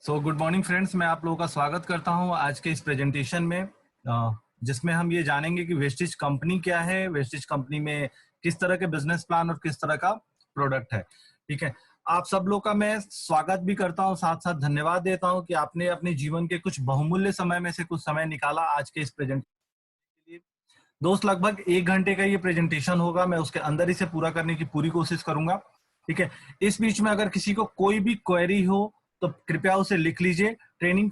Good morning friends, मैं आप लोगों का स्वागत करता हूं आज के इस प्रेजेंटेशन में, जिसमें हम ये जानेंगे कि वेस्टिज कंपनी क्या है, वेस्टिज कंपनी में किस तरह के बिजनेस प्लान और किस तरह का प्रोडक्ट है। ठीक है, आप सब लोग का मैं स्वागत भी करता हूं, साथ साथ धन्यवाद देता हूं कि आपने अपने जीवन के कुछ बहुमूल्य समय में से कुछ समय निकाला आज के इस प्रेजेंटेशन के लिए। दोस्त, लगभग 1 घंटे का ये प्रेजेंटेशन होगा, मैं उसके अंदर इसे पूरा करने की पूरी कोशिश करूंगा। ठीक है, इस बीच में अगर किसी को कोई भी क्वेरी हो तो कृपया उसे लिख लीजिए। ट्रेनिंग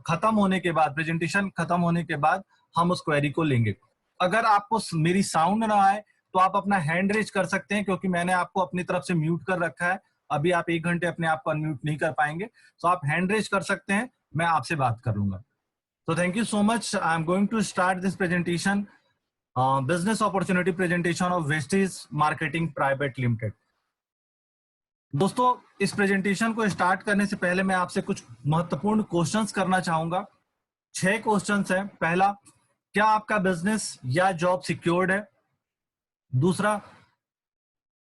खत्म होने के बाद, प्रेजेंटेशन खत्म होने के बाद हम उस क्वेरी को लेंगे। अगर आपको मेरी साउंड ना आए तो आप अपना हैंड रेज कर सकते हैं, क्योंकि मैंने आपको अपनी तरफ से म्यूट कर रखा है। अभी आप 1 घंटे अपने आप को अनम्यूट नहीं कर पाएंगे, तो आप हैंड रेज कर सकते हैं, मैं आपसे बात कर लूंगा। तो thank you so much. I am going to start this presentation, business opportunity presentation of Vestige marketing private limited. दोस्तों, इस प्रेजेंटेशन को स्टार्ट करने से पहले मैं आपसे कुछ महत्वपूर्ण क्वेश्चंस करना चाहूंगा। 6 क्वेश्चंस हैं। पहला, क्या आपका बिजनेस या जॉब सिक्योर्ड है? दूसरा,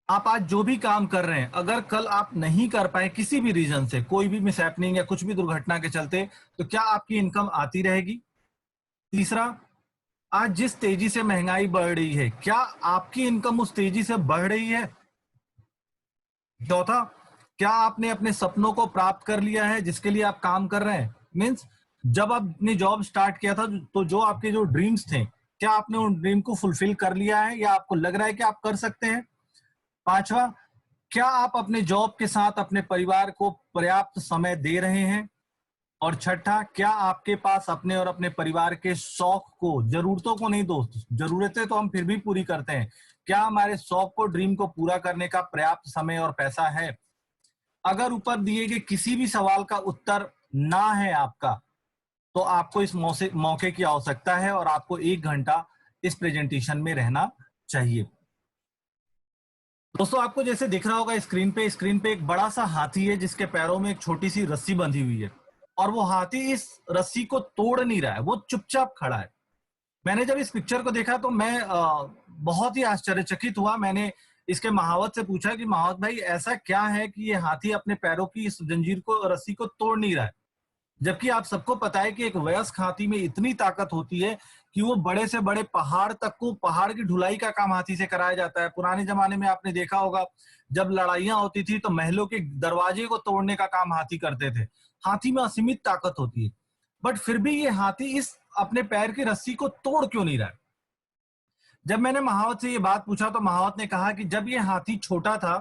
आप आज जो भी काम कर रहे हैं, अगर कल आप नहीं कर पाए किसी भी रीजन से, कोई भी मिसहैपनिंग या कुछ भी दुर्घटना के चलते, तो क्या आपकी इनकम आती रहेगी? तीसरा, आज जिस तेजी से महंगाई बढ़ रही है, क्या आपकी इनकम उस तेजी से बढ़ रही है? चौथा, क्या आपने अपने सपनों को प्राप्त कर लिया है जिसके लिए आप काम कर रहे हैं? मीन्स, जब आपने जॉब स्टार्ट किया था तो जो आपके जो ड्रीम्स थे, क्या आपने उन ड्रीम को फुलफिल कर लिया है या आपको लग रहा है कि आप कर सकते हैं? पांचवा, क्या आप अपने जॉब के साथ अपने परिवार को पर्याप्त समय दे रहे हैं? और छठा, क्या आपके पास अपने और अपने परिवार के शौक को, जरूरतों को नहीं दोस्त, जरूरतें तो हम फिर भी पूरी करते हैं, क्या हमारे शौक को, ड्रीम को पूरा करने का पर्याप्त समय और पैसा है? अगर ऊपर दिए गए किसी भी सवाल का उत्तर ना है आपका, तो आपको इस मौके की आवश्यकता है और आपको 1 घंटा इस प्रेजेंटेशन में रहना चाहिए। दोस्तों, आपको जैसे दिख रहा होगा स्क्रीन पे एक बड़ा सा हाथी है जिसके पैरों में एक छोटी सी रस्सी बंधी हुई है, और वो हाथी इस रस्सी को तोड़ नहीं रहा है, वो चुपचाप खड़ा है। मैंने जब इस पिक्चर को देखा तो मैं बहुत ही आश्चर्यचकित हुआ। मैंने इसके महावत से पूछा कि महावत भाई, ऐसा क्या है कि ये हाथी अपने पैरों की इस जंजीर को, रस्सी को तोड़ नहीं रहा है? जबकि आप सबको पता है कि एक वयस्क हाथी में इतनी ताकत होती है कि वो बड़े से बड़े पहाड़ तक को, पहाड़ की ढुलाई का काम हाथी से कराया जाता है। पुराने जमाने में आपने देखा होगा, जब लड़ाइयां होती थी तो महलों के दरवाजे को तोड़ने का काम हाथी करते थे। हाथी में असीमित ताकत होती है, बट फिर भी ये हाथी इस अपने पैर की रस्सी को तोड़ क्यों नहीं रहा है? जब मैंने महावत से ये बात पूछा तो महावत ने कहा कि जब ये हाथी छोटा था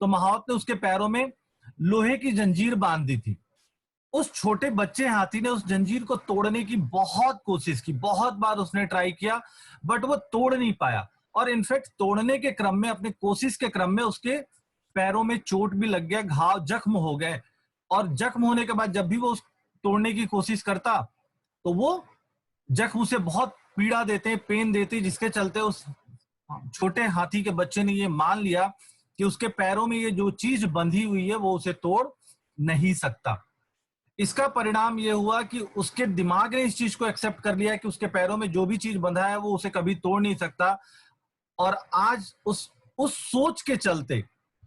तो महावत ने उसके पैरों में लोहे की जंजीर बांध दी थी। उस छोटे बच्चे हाथी ने उस जंजीर को तोड़ने की बहुत कोशिश की, बहुत बार उसने ट्राई किया, बट वो तोड़ नहीं पाया। और इनफैक्ट तोड़ने के क्रम में, अपने कोशिश के क्रम में, उसके पैरों में चोट भी लग गया, घाव, जख्म हो गए। और जख्म होने के बाद जब भी वो उस तोड़ने की कोशिश करता तो वो जख्म उसे बहुत पीड़ा देते, पेन देते, जिसके चलते उस छोटे हाथी के बच्चे ने ये मान लिया कि उसके पैरों में ये जो चीज बंधी हुई है वो उसे तोड़ नहीं सकता। इसका परिणाम ये हुआ कि उसके दिमाग ने इस चीज को एक्सेप्ट कर लिया कि उसके पैरों में जो भी चीज बंधा है वो उसे कभी तोड़ नहीं सकता। और आज उस सोच के चलते,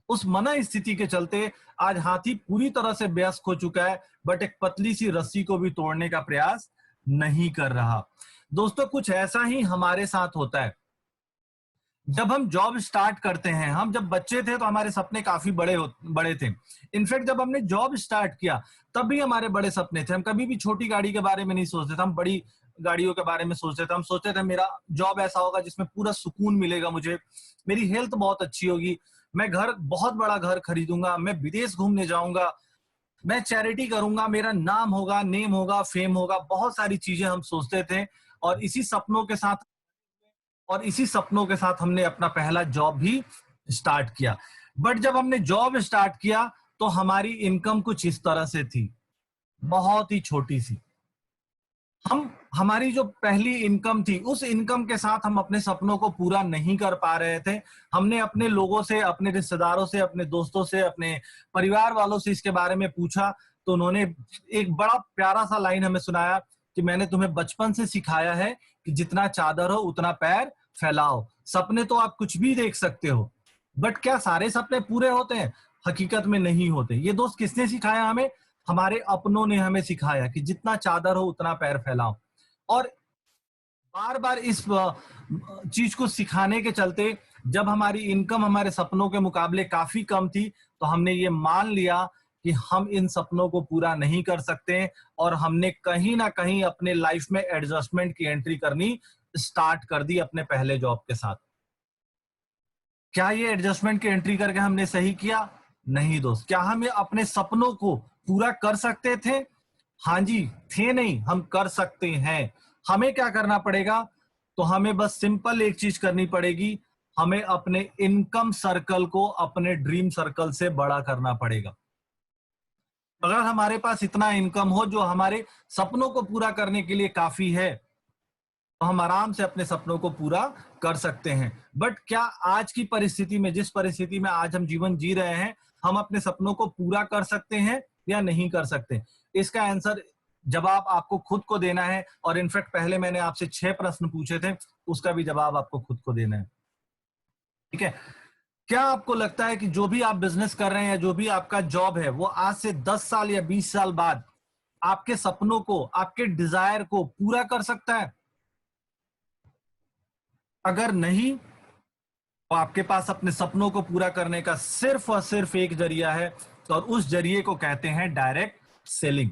उस मना स्थिति के चलते आज हाथी पूरी तरह से व्यस्त हो चुका है, बट एक पतली सी रस्सी को भी तोड़ने का प्रयास नहीं कर रहा। दोस्तों, कुछ ऐसा ही हमारे साथ होता है। जब हम जॉब स्टार्ट करते हैं, हम जब बच्चे थे तो हमारे सपने काफी बड़े थे। इनफैक्ट जब हमने जॉब स्टार्ट किया तब भी हमारे बड़े सपने थे। हम कभी भी छोटी गाड़ी के बारे में नहीं सोचते थे, हम बड़ी गाड़ियों के बारे में सोचते थे। हम सोचते थे मेरा जॉब ऐसा होगा जिसमें पूरा सुकून मिलेगा मुझे, मेरी हेल्थ बहुत अच्छी होगी, मैं घर, बहुत बड़ा घर खरीदूंगा, मैं विदेश घूमने जाऊंगा, मैं चैरिटी करूंगा, मेरा नाम होगा, नेम होगा, फेम होगा, बहुत सारी चीजें हम सोचते थे। और इसी सपनों के साथ हमने अपना पहला जॉब भी स्टार्ट किया। बट जब हमने जॉब स्टार्ट किया तो हमारी इनकम कुछ इस तरह से थी, बहुत ही छोटी सी। हमारी जो पहली इनकम थी, उस इनकम के साथ हम अपने सपनों को पूरा नहीं कर पा रहे थे। हमने अपने लोगों से, अपने रिश्तेदारों से, अपने दोस्तों से, अपने परिवार वालों से इसके बारे में पूछा तो उन्होंने एक बड़ा प्यारा सा लाइन हमें सुनाया कि मैंने तुम्हें बचपन से सिखाया है कि जितना चादर हो उतना पैर फैलाओ। सपने तो आप कुछ भी देख सकते हो, बट क्या सारे सपने पूरे होते हैं? हकीकत में नहीं होते। ये दोस्त किसने सिखाया हमें? हमारे अपनों ने हमें सिखाया कि जितना चादर हो उतना पैर फैलाओ। और बार बार इस चीज को सिखाने के चलते जब हमारी इनकम हमारे सपनों के मुकाबले काफी कम थी, तो हमने ये मान लिया कि हम इन सपनों को पूरा नहीं कर सकते, और हमने कहीं ना कहीं अपने लाइफ में एडजस्टमेंट की एंट्री करनी स्टार्ट कर दी अपने पहले जॉब के साथ। क्या ये एडजस्टमेंट की एंट्री करके हमने सही किया? नहीं दोस्त। क्या हम अपने सपनों को पूरा कर सकते थे? हाँ जी, थे नहीं, हम कर सकते हैं। हमें क्या करना पड़ेगा? तो हमें बस सिंपल एक चीज करनी पड़ेगी, हमें अपने इनकम सर्कल को अपने ड्रीम सर्कल से बड़ा करना पड़ेगा। अगर हमारे पास इतना इनकम हो जो हमारे सपनों को पूरा करने के लिए काफी है, तो हम आराम से अपने सपनों को पूरा कर सकते हैं। बट क्या आज की परिस्थिति में, जिस परिस्थिति में आज हम जीवन जी रहे हैं, हम अपने सपनों को पूरा कर सकते हैं या नहीं कर सकते? इसका आंसर, जवाब आपको खुद को देना है। और इनफैक्ट पहले मैंने आपसे 6 प्रश्न पूछे थे, उसका भी जवाब आपको खुद को देना है। ठीक है? क्या आपको लगता है कि जो भी आप बिजनेस कर रहे हैं या जो भी आपका जॉब है, वो आज से 10 साल या 20 साल बाद आपके सपनों को, आपके डिजायर को पूरा कर सकता है? अगर नहीं, तो आपके पास अपने सपनों को पूरा करने का सिर्फ और सिर्फ एक जरिया है, और उस जरिए को कहते हैं डायरेक्ट सेलिंग।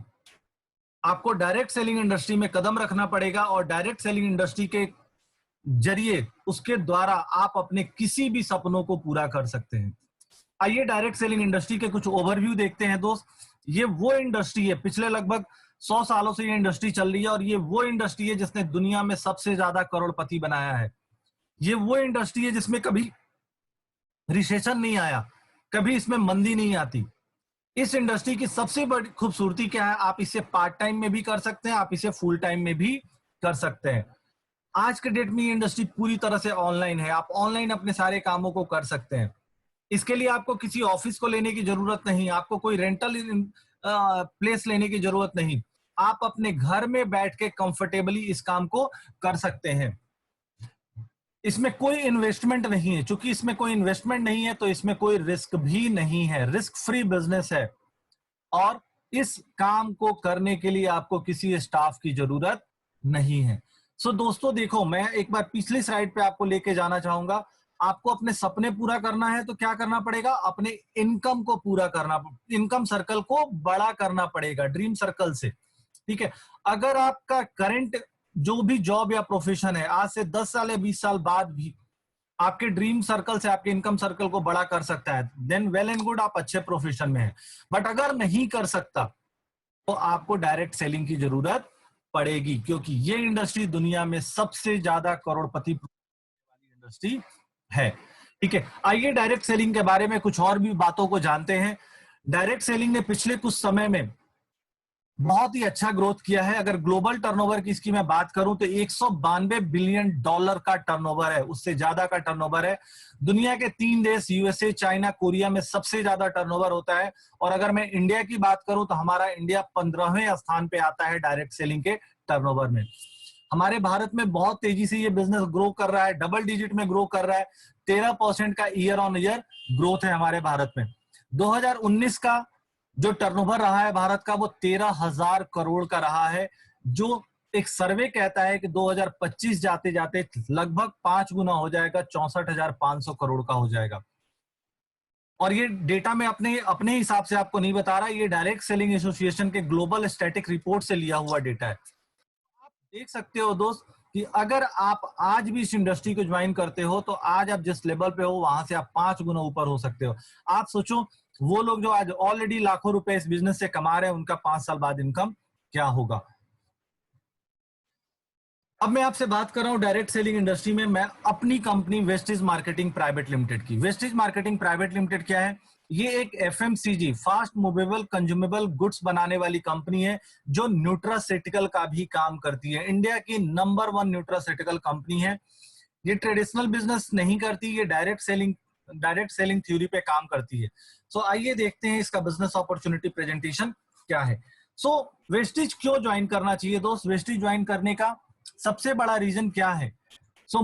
आपको डायरेक्ट सेलिंग इंडस्ट्री में कदम रखना पड़ेगा, और डायरेक्ट सेलिंग इंडस्ट्री के जरिए, उसके द्वारा आप अपने किसी भी सपनों को पूरा कर सकते हैं। आइए डायरेक्ट सेलिंग इंडस्ट्री के कुछ ओवरव्यू देखते हैं दोस्त। ये वो इंडस्ट्री है, पिछले लगभग 100 सालों से ये इंडस्ट्री चल रही है, और ये वो इंडस्ट्री है जिसने दुनिया में सबसे ज्यादा करोड़पति बनाया है। ये वो इंडस्ट्री है जिसमें कभी रिसेशन नहीं आया, कभी इसमें मंदी नहीं आती। इस इंडस्ट्री की सबसे बड़ी खूबसूरती क्या है? आप इसे पार्ट टाइम में भी कर सकते हैं, आप इसे फुल टाइम में भी कर सकते हैं। आज के डेट में ये इंडस्ट्री पूरी तरह से ऑनलाइन है। आप ऑनलाइन अपने सारे कामों को कर सकते हैं। इसके लिए आपको किसी ऑफिस को लेने की जरूरत नहीं, आपको कोई रेंटल प्लेस लेने की जरूरत नहीं। आप अपने घर में बैठ के कंफर्टेबली इस काम को कर सकते हैं। इसमें कोई इन्वेस्टमेंट नहीं है। चूंकि इसमें कोई इन्वेस्टमेंट नहीं है, तो इसमें कोई रिस्क भी नहीं है। रिस्क फ्री बिजनेस है, और इस काम को करने के लिए आपको किसी स्टाफ की जरूरत नहीं है। सो दोस्तों देखो, मैं एक बार पिछली स्लाइड पे आपको लेके जाना चाहूंगा। आपको अपने सपने पूरा करना है तो क्या करना पड़ेगा? अपने इनकम को पूरा करना, इनकम सर्कल को बड़ा करना पड़ेगा ड्रीम सर्कल से। ठीक है? अगर आपका करंट जो भी जॉब या प्रोफेशन है, आज से 10 साल या 20 साल बाद भी आपके ड्रीम सर्कल से आपके इनकम सर्कल को बड़ा कर सकता है, देन वेल एंड गुड, आप अच्छे प्रोफेशन में हैं। बट अगर नहीं कर सकता, तो आपको डायरेक्ट सेलिंग की जरूरत पड़ेगी, क्योंकि ये इंडस्ट्री दुनिया में सबसे ज्यादा करोड़पति वाली इंडस्ट्री है। ठीक है? आइए डायरेक्ट सेलिंग के बारे में कुछ और भी बातों को जानते हैं। डायरेक्ट सेलिंग ने पिछले कुछ समय में बहुत ही अच्छा ग्रोथ किया है। अगर ग्लोबल टर्नओवर की इसकी मैं बात करूं, तो 192 बिलियन डॉलर का टर्नओवर है, उससे ज्यादा का टर्नओवर है। दुनिया के 3 देश, यूएसए, चाइना, कोरिया में सबसे ज्यादा टर्नओवर होता है। और अगर मैं इंडिया की बात करूं, तो हमारा इंडिया 15वें स्थान पे आता है डायरेक्ट सेलिंग के टर्नओवर में। हमारे भारत में बहुत तेजी से ये बिजनेस ग्रो कर रहा है, डबल डिजिट में ग्रो कर रहा है। 13% का ईयर ऑन ईयर ग्रोथ है हमारे भारत में। 2019 का जो टर्नओवर रहा है भारत का, वो 13,000 करोड़ का रहा है, जो एक सर्वे कहता है कि 2025 जाते जाते लगभग 5 गुना हो जाएगा, 64,500 करोड़ का हो जाएगा। और ये डेटा मैं अपने अपने हिसाब से आपको नहीं बता रहा, ये डायरेक्ट सेलिंग एसोसिएशन के ग्लोबल स्टैटिक रिपोर्ट से लिया हुआ डेटा है। आप देख सकते हो दोस्त कि अगर आप आज भी इस इंडस्ट्री को ज्वाइन करते हो, तो आज आप जिस लेवल पे हो, वहां से आप 5 गुना ऊपर हो सकते हो। आप सोचो, वो लोग जो आज ऑलरेडी लाखों रुपए इस बिजनेस से कमा रहे हैं, उनका 5 साल बाद इनकम क्या होगा। अब मैं आपसे बात कर रहा हूं डायरेक्ट सेलिंग इंडस्ट्री में, मैं अपनी company wastage marketing private limited की। वेस्टेज मार्केटिंग प्राइवेट लिमिटेड क्या है? ये एक FMCG, fast movable consumable goods बनाने वाली कंपनी है, जो न्यूट्रास्यूटिकल का भी काम करती है। इंडिया की नंबर 1 न्यूट्रास्यूटिकल कंपनी है। ये ट्रेडिशनल बिजनेस नहीं करती, ये डायरेक्ट सेलिंग थ्योरी पे काम करती है। सो आइए देखते हैं इसका बिजनेस अपॉर्चुनिटी प्रेजेंटेशन क्या है। सो वेस्टेज क्यों ज्वाइन करना चाहिए दोस्त? वेस्टेज ज्वाइन करने का सबसे बड़ा रीजन क्या है? सो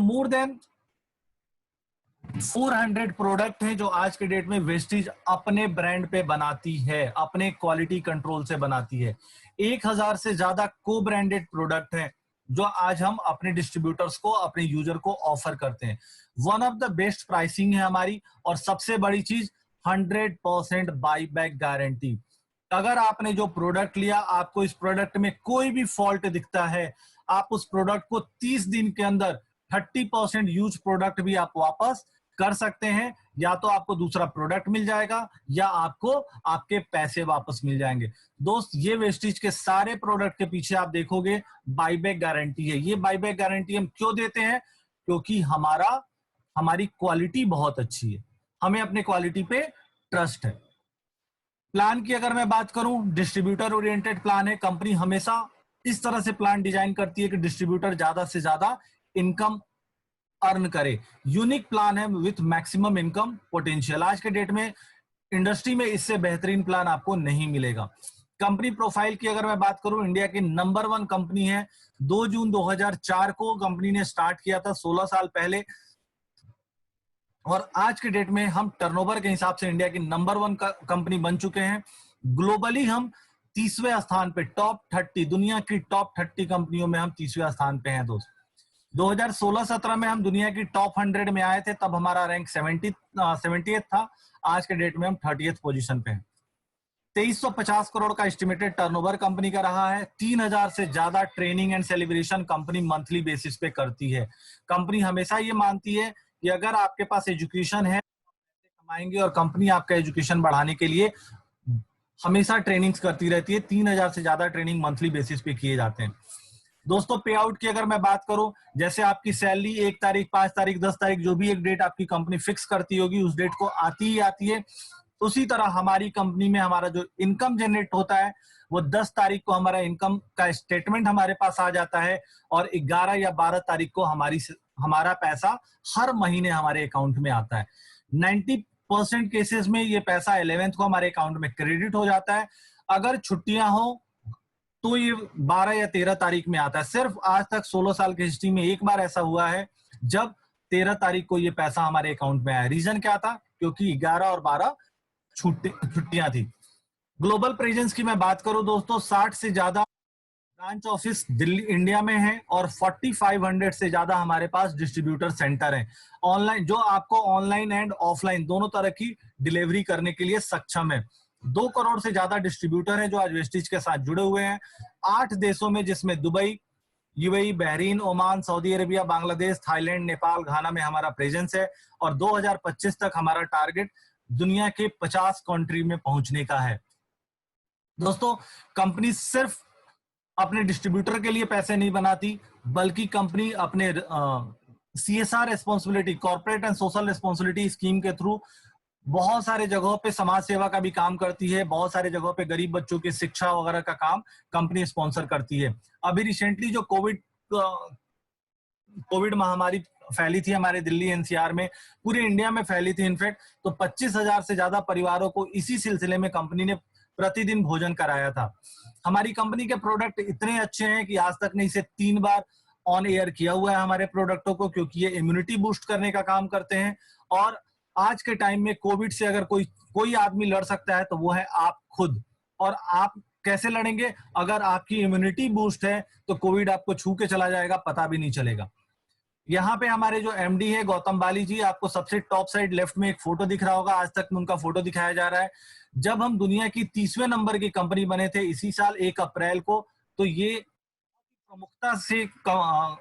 400 प्रोडक्ट हैं जो आज के डेट में वेस्टीज अपने ब्रांड पे बनाती है, अपने क्वालिटी कंट्रोल से बनाती है। 1000 से ज्यादा को ब्रांडेड प्रोडक्ट हैं जो आज हम अपने डिस्ट्रीब्यूटर्स को, अपने यूजर को ऑफर करते हैं। One of the best pricing है हमारी, और सबसे बड़ी चीज 100% बाई बैक गारंटी। अगर आपने जो प्रोडक्ट लिया, आपको इस प्रोडक्ट में कोई भी फॉल्ट दिखता है, आप उस प्रोडक्ट को 30 दिन के अंदर 30% यूज प्रोडक्ट भी आप वापस कर सकते हैं, या तो आपको दूसरा प्रोडक्ट मिल जाएगा या आपको आपके पैसे वापस मिल जाएंगे। दोस्त, ये वेस्टीज के सारे प्रोडक्ट के पीछे आप देखोगे बाईबैक गारंटी है। ये बाईबैक गारंटी हम क्यों देते हैं? क्योंकि हमारी क्वालिटी बहुत अच्छी है, हमें अपने क्वालिटी पे ट्रस्ट है। प्लान की अगर मैं बात करूं, डिस्ट्रीब्यूटर ओरिएंटेड प्लान है। कंपनी हमेशा इस तरह से प्लान डिजाइन करती है कि डिस्ट्रीब्यूटर ज्यादा से ज्यादा इनकम अर्न करे। यूनिक प्लान है विथ मैक्सिमम इनकम पोटेंशियल। आज के डेट में इंडस्ट्री में इससे बेहतरीन प्लान आपको नहीं मिलेगा। कंपनी प्रोफाइल की अगर मैं बात करूं, इंडिया की नंबर 1 कंपनी है। 2 जून 2004 को कंपनी ने स्टार्ट किया था, 16 साल पहले, और आज के डेट में हम टर्नओवर के हिसाब से इंडिया की नंबर 1 कंपनी बन चुके हैं। ग्लोबली हम 30वें स्थान पे, टॉप 30, दुनिया की टॉप 30 कंपनियों में हम 30वें स्थान पे हैं दोस्त। 2016-17 में हम दुनिया की टॉप 100 में आए थे, तब हमारा रैंक 70th था। आज के डेट में हम 30th पोजीशन पे हैं। 2350 करोड़ का एस्टिमेटेड टर्नओवर कंपनी का रहा है। 3000 से ज्यादा training and celebration company monthly basis पे करती है। कंपनी हमेशा ये मानती है कि अगर आपके पास एजुकेशन है, कमाएंगे, और कंपनी आपका एजुकेशन बढ़ाने के लिए हमेशा ट्रेनिंग्स करती रहती है। 3000 से ज्यादा ट्रेनिंग मंथली बेसिस पे किए जाते हैं। दोस्तों, पे आउट की अगर मैं बात करूं, जैसे आपकी सैलरी 1 तारीख, 5 तारीख, 10 तारीख, जो भी एक डेट आपकी कंपनी फिक्स करती होगी, उस डेट को आती ही आती है। उसी तरह हमारी कंपनी में हमारा जो इनकम जनरेट होता है, वो 10 तारीख को हमारा इनकम का स्टेटमेंट हमारे पास आ जाता है, और 11 या 12 तारीख को हमारा पैसा हर महीने हमारे अकाउंट में आता है। 90% केसेस में ये पैसा 11th को हमारे अकाउंट में क्रेडिट हो जाता है। अगर छुट्टियां हो तो ये 12 या 13 तारीख में आता है। सिर्फ आज तक 16 साल की हिस्ट्री में एक बार ऐसा हुआ है जब 13 तारीख को ये पैसा हमारे अकाउंट में आया। रीजन क्या था? क्योंकि 11 और 12 छुट्टियां थी। ग्लोबल प्रेजेंस की मैं बात करूं दोस्तों, 60 से ज्यादा ब्रांच ऑफिस दिल्ली इंडिया में है, और 4500 से ज्यादा हमारे पास डिस्ट्रीब्यूटर सेंटर हैं ऑनलाइन, जो आपको ऑनलाइन एंड ऑफलाइन दोनों तरह की डिलीवरी करने के लिए सक्षम है। 2 करोड़ से ज्यादा डिस्ट्रीब्यूटर हैं जो आज वेस्टीज के साथ जुड़े हुए हैं 8 देशों में, जिसमें Dubai, UAE, Bahrain, Oman, Saudi Arabia, Bangladesh, Thailand, Nepal, Ghana में हमारा प्रेजेंस है। और 2025 तक हमारा टारगेट दुनिया के 50 कंट्री में पहुंचने का है। दोस्तों, कंपनी सिर्फ अपने डिस्ट्रीब्यूटर के लिए पैसे नहीं बनाती, बल्कि कंपनी अपने CSR responsibility, corporate and social responsibility scheme के थ्रू बहुत सारे जगहों पे समाज सेवा का भी काम करती है। बहुत सारे जगहों पे गरीब बच्चों की शिक्षा वगैरह का काम कंपनी स्पॉन्सर करती है। अभी रिसेंटली जो कोविड महामारी फैली थी हमारे दिल्ली एनसीआर में, पूरे इंडिया में फैली थी इनफैक्ट, तो 25,000 से ज्यादा परिवारों को इसी सिलसिले में कंपनी ने प्रतिदिन भोजन कराया था। हमारी कंपनी के प्रोडक्ट इतने अच्छे हैं कि आज तक ने इसे 3 बार ऑन एयर किया हुआ है हमारे प्रोडक्टों को, क्योंकि ये इम्यूनिटी बूस्ट करने का काम करते हैं। और आज के टाइम में कोविड से अगर कोई आदमी लड़ सकता है तो वो है आप खुद। और आप कैसे लड़ेंगे? अगर आपकी इम्यूनिटी बूस्ट है तो कोविड आपको छू के चला जाएगा, पता भी नहीं चलेगा। यहाँ पे हमारे जो एमडी है गौतम बाली जी, आपको सबसे टॉप साइड लेफ्ट में एक फोटो दिख रहा होगा, आज तक में उनका फोटो दिखाया जा रहा है। जब हम दुनिया की 30वें नंबर की कंपनी बने थे इसी साल 1 अप्रैल को, तो ये प्रमुखता से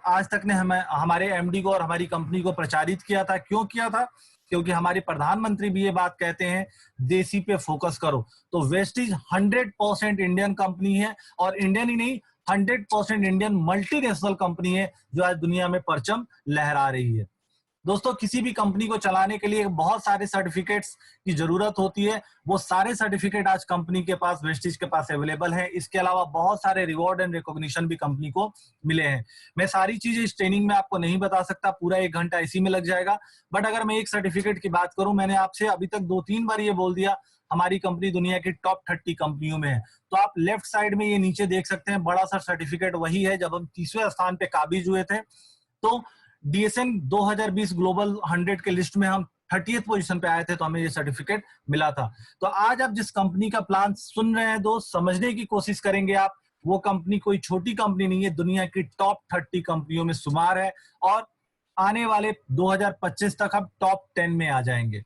आज तक ने हमारे एमडी को और हमारी कंपनी को प्रचारित किया था। क्यों किया था? क्योंकि हमारे प्रधानमंत्री भी ये बात कहते हैं, देसी पे फोकस करो। तो वेस्टीज 100% इंडियन कंपनी है, और इंडियन ही नहीं, 100% इंडियन मल्टीनेशनल कंपनी है जो आज दुनिया में परचम लहरा रही है। दोस्तों, किसी भी कंपनी को चलाने के लिए बहुत सारे सर्टिफिकेट्स की जरूरत होती है। वो सारे सर्टिफिकेट आज कंपनी के पास, वेस्टीज के पास अवेलेबल है। इसके अलावा बहुत सारे रिवॉर्ड एंड रिकॉग्निशन भी कंपनी को मिले हैं। मैं सारी चीजें इस ट्रेनिंग में आपको नहीं बता सकता, पूरा 1 घंटा इसी में लग जाएगा। बट अगर मैं एक सर्टिफिकेट की बात करूं, मैंने आपसे अभी तक 2-3 बार ये बोल दिया हमारी कंपनी दुनिया की टॉप 30 कंपनियों में है। तो आप लेफ्ट साइड में ये नीचे देख सकते हैं, बड़ा सा सर्टिफिकेट वही है जब हम 30वें स्थान पे काबिज हुए थे। तो DSN 2020 ग्लोबल 100 के लिस्ट में हम 30th पोजीशन पे आए थे, तो हमें ये सर्टिफिकेट मिला था। तो आज आप जिस कंपनी का प्लान सुन रहे हैं दोस्त, समझने की कोशिश करेंगे आप, वो कंपनी कोई छोटी कंपनी नहीं है, दुनिया की टॉप 30 कंपनियों में शुमार है, और आने वाले 2025 तक हम टॉप 10 में आ जाएंगे।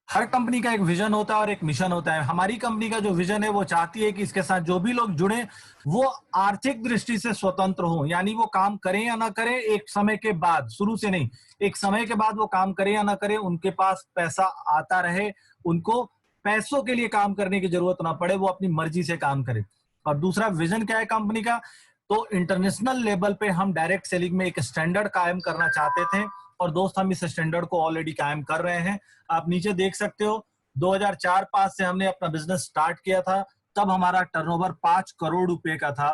हर कंपनी का एक विजन होता है और एक मिशन होता है। हमारी कंपनी का जो विजन है वो चाहती है कि इसके साथ जो भी लोग जुड़े वो आर्थिक दृष्टि से स्वतंत्र हो, यानी वो काम करें या ना करें, एक समय के बाद, शुरू से नहीं, एक समय के बाद वो काम करें या ना करें, उनके पास पैसा आता रहे, उनको पैसों के लिए काम करने की जरूरत ना पड़े, वो अपनी मर्जी से काम करें। और दूसरा विजन क्या है कंपनी का, तो इंटरनेशनल लेवल पे हम डायरेक्ट सेलिंग में एक स्टैंडर्ड कायम करना चाहते थे, और दोस्त हम इस स्टैंडर्ड को ऑलरेडी कायम कर रहे हैं। आप नीचे देख सकते हो, 2004-5 से हमने अपना बिजनेस स्टार्ट किया था, तब हमारा टर्नओवर 5 करोड़ रुपए का था,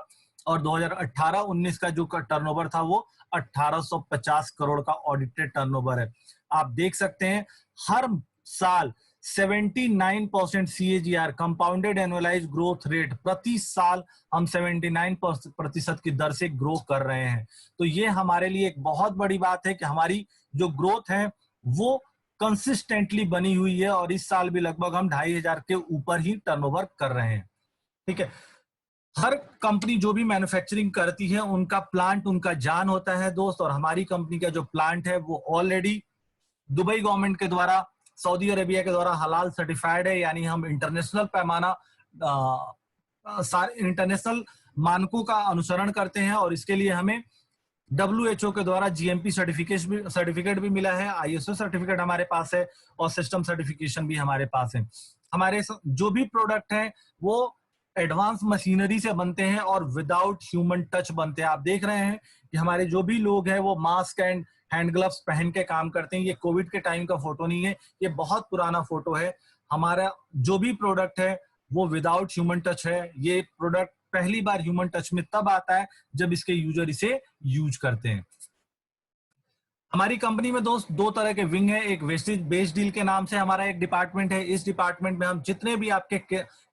और 2018-19 का जो टर्नओवर था वो 1850 करोड़ का ऑडिटेड टर्नओवर है। आप देख सकते हैं हर साल 79% CAGR, compounded annualise growth rate, प्रति साल हम 79% की दर से ग्रो कर रहे हैं। तो ये हमारे लिए एक बहुत बड़ी बात है कि हमारी जो ग्रोथ है वो कंसिस्टेंटली बनी हुई है, और इस साल भी लगभग हम 2500 के ऊपर ही टर्नओवर कर रहे हैं। ठीक है, हर कंपनी जो भी मैन्युफैक्चरिंग करती है उनका प्लांट उनका जान होता है दोस्त, और हमारी कंपनी का जो प्लांट है वो ऑलरेडी दुबई गवर्नमेंट के द्वारा, सऊदी अरेबिया के द्वारा हलाल सर्टिफाइड है, यानी हम इंटरनेशनल पैमाना, सारे इंटरनेशनल मानकों का अनुसरण करते हैं, और इसके लिए हमें WHO के द्वारा GMP सर्टिफिकेट भी मिला है, ISO सर्टिफिकेट हमारे पास है, और सिस्टम सर्टिफिकेशन भी हमारे पास है। हमारे जो भी प्रोडक्ट हैं वो एडवांस मशीनरी से बनते हैं और विदाउट ह्यूमन टच बनते हैं। आप देख रहे हैं कि हमारे जो भी लोग हैं वो मास्क एंड हैंड ग्लव्स पहन के काम करते हैं। ये कोविड के टाइम का फोटो नहीं है, ये बहुत पुराना फोटो है। हमारा जो भी प्रोडक्ट है वो विदाउट ह्यूमन टच है। ये प्रोडक्ट पहली बार ह्यूमन टच में तब आता है जब इसके यूजर इसे यूज करते हैं। हमारी कंपनी में दोस्त दो तरह के विंग है, एक वेस्टेज बेस्ड डील के नाम से हमारा एक डिपार्टमेंट है। इस डिपार्टमेंट में हम जितने भी आपके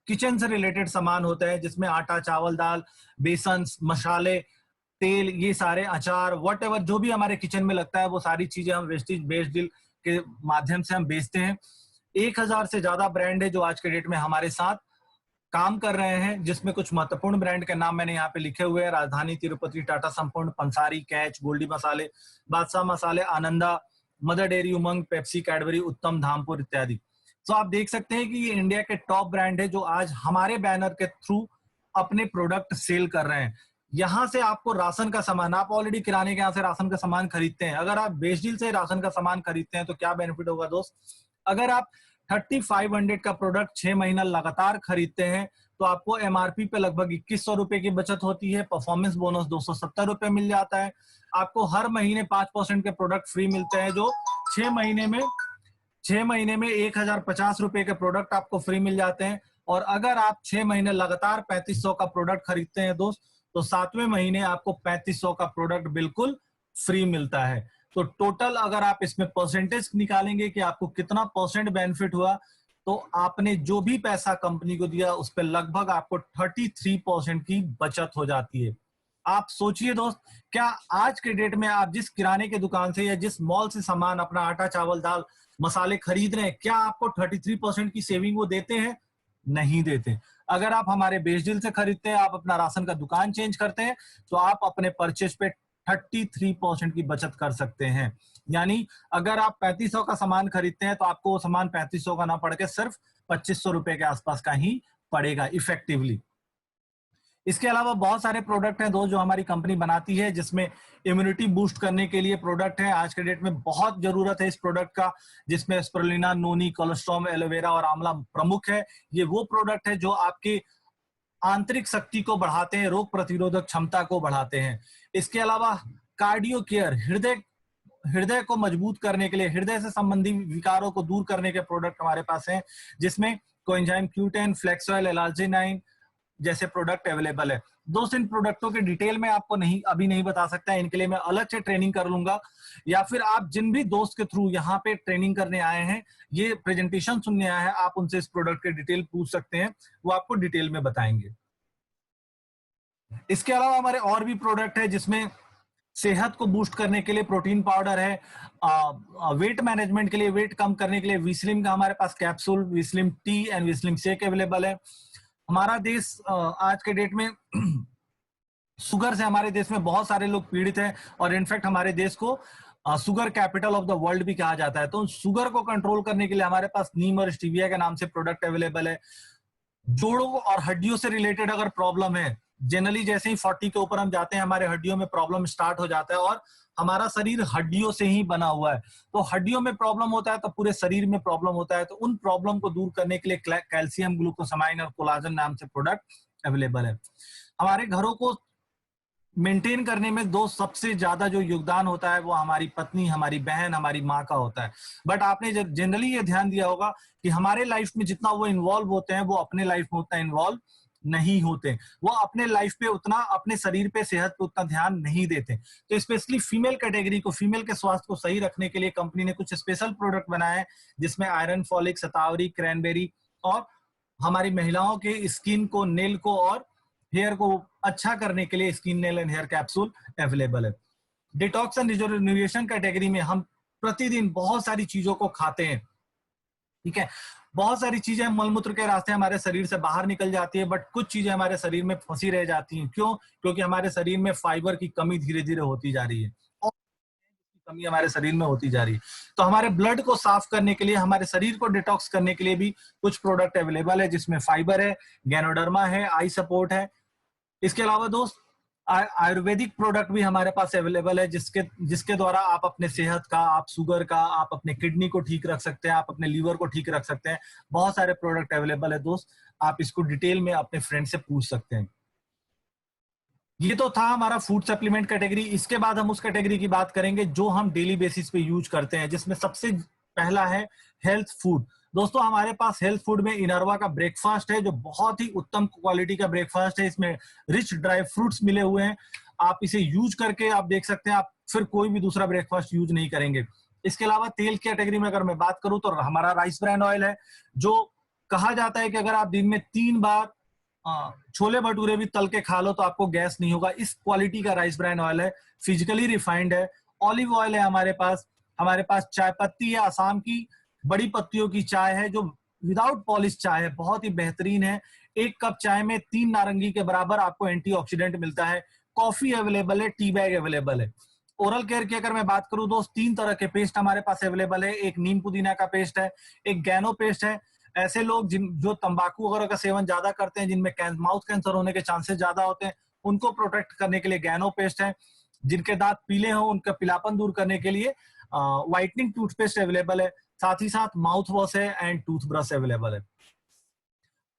किचन से रिलेटेड सामान होते हैं, जिसमें आटा, चावल, दाल, बेसन, मसाले, तेल, ये सारे अचार, वट एवर जो भी हमारे किचन में लगता है वो सारी चीजें हम वेस्टेज बेस्ड डील के माध्यम से हम बेचते हैं। 1000 से ज्यादा ब्रांड है जो आज के डेट में हमारे साथ काम कर रहे हैं, जिसमें कुछ महत्वपूर्ण ब्रांड के नाम मैंने यहाँ पे लिखे हुए हैं: राजधानी, तिरुपति, टाटा संपूर्ण, पंसारी, कैच, गोल्डी मसाले, बादशाह मसाले, आनंदा, मदर डेयरी, उमंग, पेप्सी, कैडबरी, उत्तम, धामपुर इत्यादि। तो आप देख सकते हैं कि ये इंडिया के टॉप ब्रांड है जो आज हमारे बैनर के थ्रू अपने प्रोडक्ट सेल कर रहे हैं। यहाँ से आपको राशन का सामान, आप ऑलरेडी किराने के यहाँ से राशन का सामान खरीदते हैं, अगर आप बेस्ट डील से राशन का सामान खरीदते हैं तो क्या बेनिफिट होगा दोस्त? अगर आप 3500 का प्रोडक्ट 6 महीना लगातार खरीदते हैं तो आपको MRP पे लगभग 2100 रुपए की बचत होती है। परफॉर्मेंस बोनस 270 रुपए मिल जाता है। आपको हर महीने 5% के प्रोडक्ट फ्री मिलते हैं, जो 6 महीने में 1050 रुपए के प्रोडक्ट आपको फ्री मिल जाते हैं। और अगर आप 6 महीने लगातार 3500 का प्रोडक्ट खरीदते हैं दोस्त, तो 7वें महीने आपको 3500 का प्रोडक्ट बिल्कुल फ्री मिलता है। तो टोटल अगर आप इसमें परसेंटेज निकालेंगे कि आपको कितना परसेंट बेनिफिट हुआ, तो आपने जो भी पैसा कंपनी को दिया उस पर लगभग आपको 33% की बचत हो जाती है। आप सोचिए दोस्त, क्या आज के डेट में आप जिस किराने की दुकान से या जिस मॉल से सामान, अपना आटा, चावल, दाल, मसाले खरीद रहे हैं, क्या आपको 33% की सेविंग वो देते हैं? नहीं देते। अगर आप हमारे बेस्ट डील से खरीदते हैं, आप अपना राशन का दुकान चेंज करते हैं, तो आप अपने परचेज पे 33% की बचत कर सकते हैं। यानी अगर आप 3500 का सामान खरीदते हैं तो आपको वो सामान 3500 का ना पड़ के सिर्फ 2500 रुपए के आसपास का ही पड़ेगा इफेक्टिवली। इसके अलावा बहुत सारे प्रोडक्ट हैं दोस्त जो हमारी कंपनी बनाती है, जिसमें इम्यूनिटी बूस्ट करने के लिए प्रोडक्ट है। आज के डेट में बहुत जरूरत है इस प्रोडक्ट का, जिसमें स्पिरुलिना, नोनी, कोलेस्ट्रॉल, एलोवेरा और आंवला प्रमुख है। ये वो प्रोडक्ट है जो आपके आंतरिक शक्ति को बढ़ाते हैं, रोग प्रतिरोधक क्षमता को बढ़ाते हैं। इसके अलावा कार्डियो केयर, हृदय को मजबूत करने के लिए, हृदय से संबंधी विकारों को दूर करने के प्रोडक्ट हमारे पास हैं, जिसमें कोएंजाइम Q10, फ्लेक्सॉइल, एलार्जिनाइन जैसे प्रोडक्ट अवेलेबल है। दोस्त इन प्रोडक्टों के डिटेल में आपको अभी नहीं बता सकता है, इनके लिए मैं अलग से ट्रेनिंग कर लूंगा, या फिर आप जिन भी दोस्त के थ्रू यहाँ पे ट्रेनिंग करने आए हैं, ये प्रेजेंटेशन सुनने आए हैं, आप उनसे इस प्रोडक्ट के डिटेल पूछ सकते हैं, वो आपको डिटेल में बताएंगे। इसके अलावा हमारे और भी प्रोडक्ट है, जिसमें सेहत को बूस्ट करने के लिए प्रोटीन पाउडर है, वेट मैनेजमेंट के लिए, वेट कम करने के लिए विस्लिम का हमारे पास capsule, Vislim tea and Vislim shake available है। हमारा देश आज के डेट में शुगर से हमारे देश में बहुत सारे लोग पीड़ित हैं, और इनफैक्ट हमारे देश को sugar capital of the world भी कहा जाता है। तो शुगर को कंट्रोल करने के लिए हमारे पास नीम और स्टीविया के नाम से प्रोडक्ट अवेलेबल है। जोड़ों और हड्डियों से रिलेटेड अगर प्रॉब्लम है, जनरली जैसे ही 40 के ऊपर हम जाते हैं हमारे हड्डियों में प्रॉब्लम स्टार्ट हो जाता है, और हमारा शरीर हड्डियों से ही बना हुआ है, तो हड्डियों में प्रॉब्लम होता है तो पूरे शरीर में प्रॉब्लम होता है। तो उन प्रॉब्लम को दूर करने के लिए कैल्शियम ग्लूकोसामाइन और कोलाजन नाम से प्रोडक्ट अवेलेबल है। हमारे घरों को मेंटेन करने में दो सबसे ज्यादा जो योगदान होता है वो हमारी पत्नी, हमारी बहन, हमारी माँ का होता है। बट आपने जनरली ये ध्यान दिया होगा कि हमारे लाइफ में जितना वो इन्वॉल्व होते हैं वो अपने लाइफ में उतना इन्वॉल्व नहीं होते। वो अपने लाइफ पे उतना, अपने शरीर पे, सेहत पे उतना ध्यान नहीं देते। तो स्पेशली फीमेल कैटेगरी को, फीमेल के स्वास्थ्य को सही रखने के लिए कंपनी ने कुछ स्पेशल प्रोडक्ट बनाए हैं, जिसमें आयरन, फॉलिक, शतावरी, क्रैनबेरी और हमारी महिलाओं के स्किन को, नेल को और हेयर को अच्छा करने के लिए skin, nail and hair capsule available है। डिटॉक्स एंड रिजुविनेशन कैटेगरी में हम प्रतिदिन बहुत सारी चीजों को खाते हैं, ठीक है। बहुत सारी चीजें मलमूत्र के रास्ते हमारे शरीर से बाहर निकल जाती है, बट कुछ चीजें हमारे शरीर में फंसी रह जाती हैं। क्यों? क्योंकि हमारे शरीर में फाइबर की कमी धीरे धीरे होती जा रही है, और कमी हमारे शरीर में होती जा रही है। तो हमारे ब्लड को साफ करने के लिए, हमारे शरीर को डिटॉक्स करने के लिए भी कुछ प्रोडक्ट अवेलेबल है, जिसमें फाइबर है, गैनोडर्मा है, आई सपोर्ट है। इसके अलावा दोस्त आयुर्वेदिक प्रोडक्ट भी हमारे पास अवेलेबल है, जिसके द्वारा आप अपने सेहत का, आप शुगर का, आप अपने किडनी को ठीक रख सकते हैं, आप अपने लीवर को ठीक रख सकते हैं। बहुत सारे प्रोडक्ट अवेलेबल है दोस्त, आप इसको डिटेल में अपने फ्रेंड से पूछ सकते हैं। ये तो था हमारा फूड सप्लीमेंट कैटेगरी। इसके बाद हम उस कैटेगरी की बात करेंगे जो हम डेली बेसिस पे यूज करते हैं, जिसमें सबसे पहला है हेल्थ फूड। दोस्तों हमारे पास हेल्थ फूड में इनरवा का ब्रेकफास्ट है, जो बहुत ही उत्तम क्वालिटी का ब्रेकफास्ट है। इसमें रिच ड्राई फ्रूट्स मिले हुए हैं। आप इसे यूज करके आप देख सकते हैं, आप फिर कोई भी दूसरा ब्रेकफास्ट यूज नहीं करेंगे। इसके अलावा तेल कैटेगरी में अगर मैं बात करूं तो हमारा राइस ब्रान ऑयल है, जो कहा जाता है कि अगर आप दिन में 3 बार छोले भटूरे भी तल के खा लो तो आपको गैस नहीं होगा। इस क्वालिटी का राइस ब्रान ऑयल है, फिजिकली रिफाइंड है। ऑलिव ऑयल है हमारे पास चाय पत्ती है, आसाम की बड़ी पत्तियों की चाय है, जो विदाउट पॉलिश चाय है, बहुत ही बेहतरीन है। 1 कप चाय में 3 नारंगी के बराबर आपको एंटीऑक्सीडेंट मिलता है। कॉफी अवेलेबल है, टी बैग अवेलेबल है। ओरल केयर की अगर मैं बात करूं दोस्त, 3 तरह के पेस्ट हमारे पास अवेलेबल है। एक नीम पुदीना का पेस्ट है, एक गैनो पेस्ट है। ऐसे लोग जो तंबाकू वगैरह का सेवन ज्यादा करते हैं, जिनमें माउथ कैंसर होने के चांसेस ज्यादा होते हैं, उनको प्रोटेक्ट करने के लिए गैनो पेस्ट है। जिनके दांत पीले हो उनका पीलापन दूर करने के लिए व्हाइटनिंग टूथपेस्ट अवेलेबल है। साथ ही साथ माउथ वॉश है एंड टूथब्रश अवेलेबल है।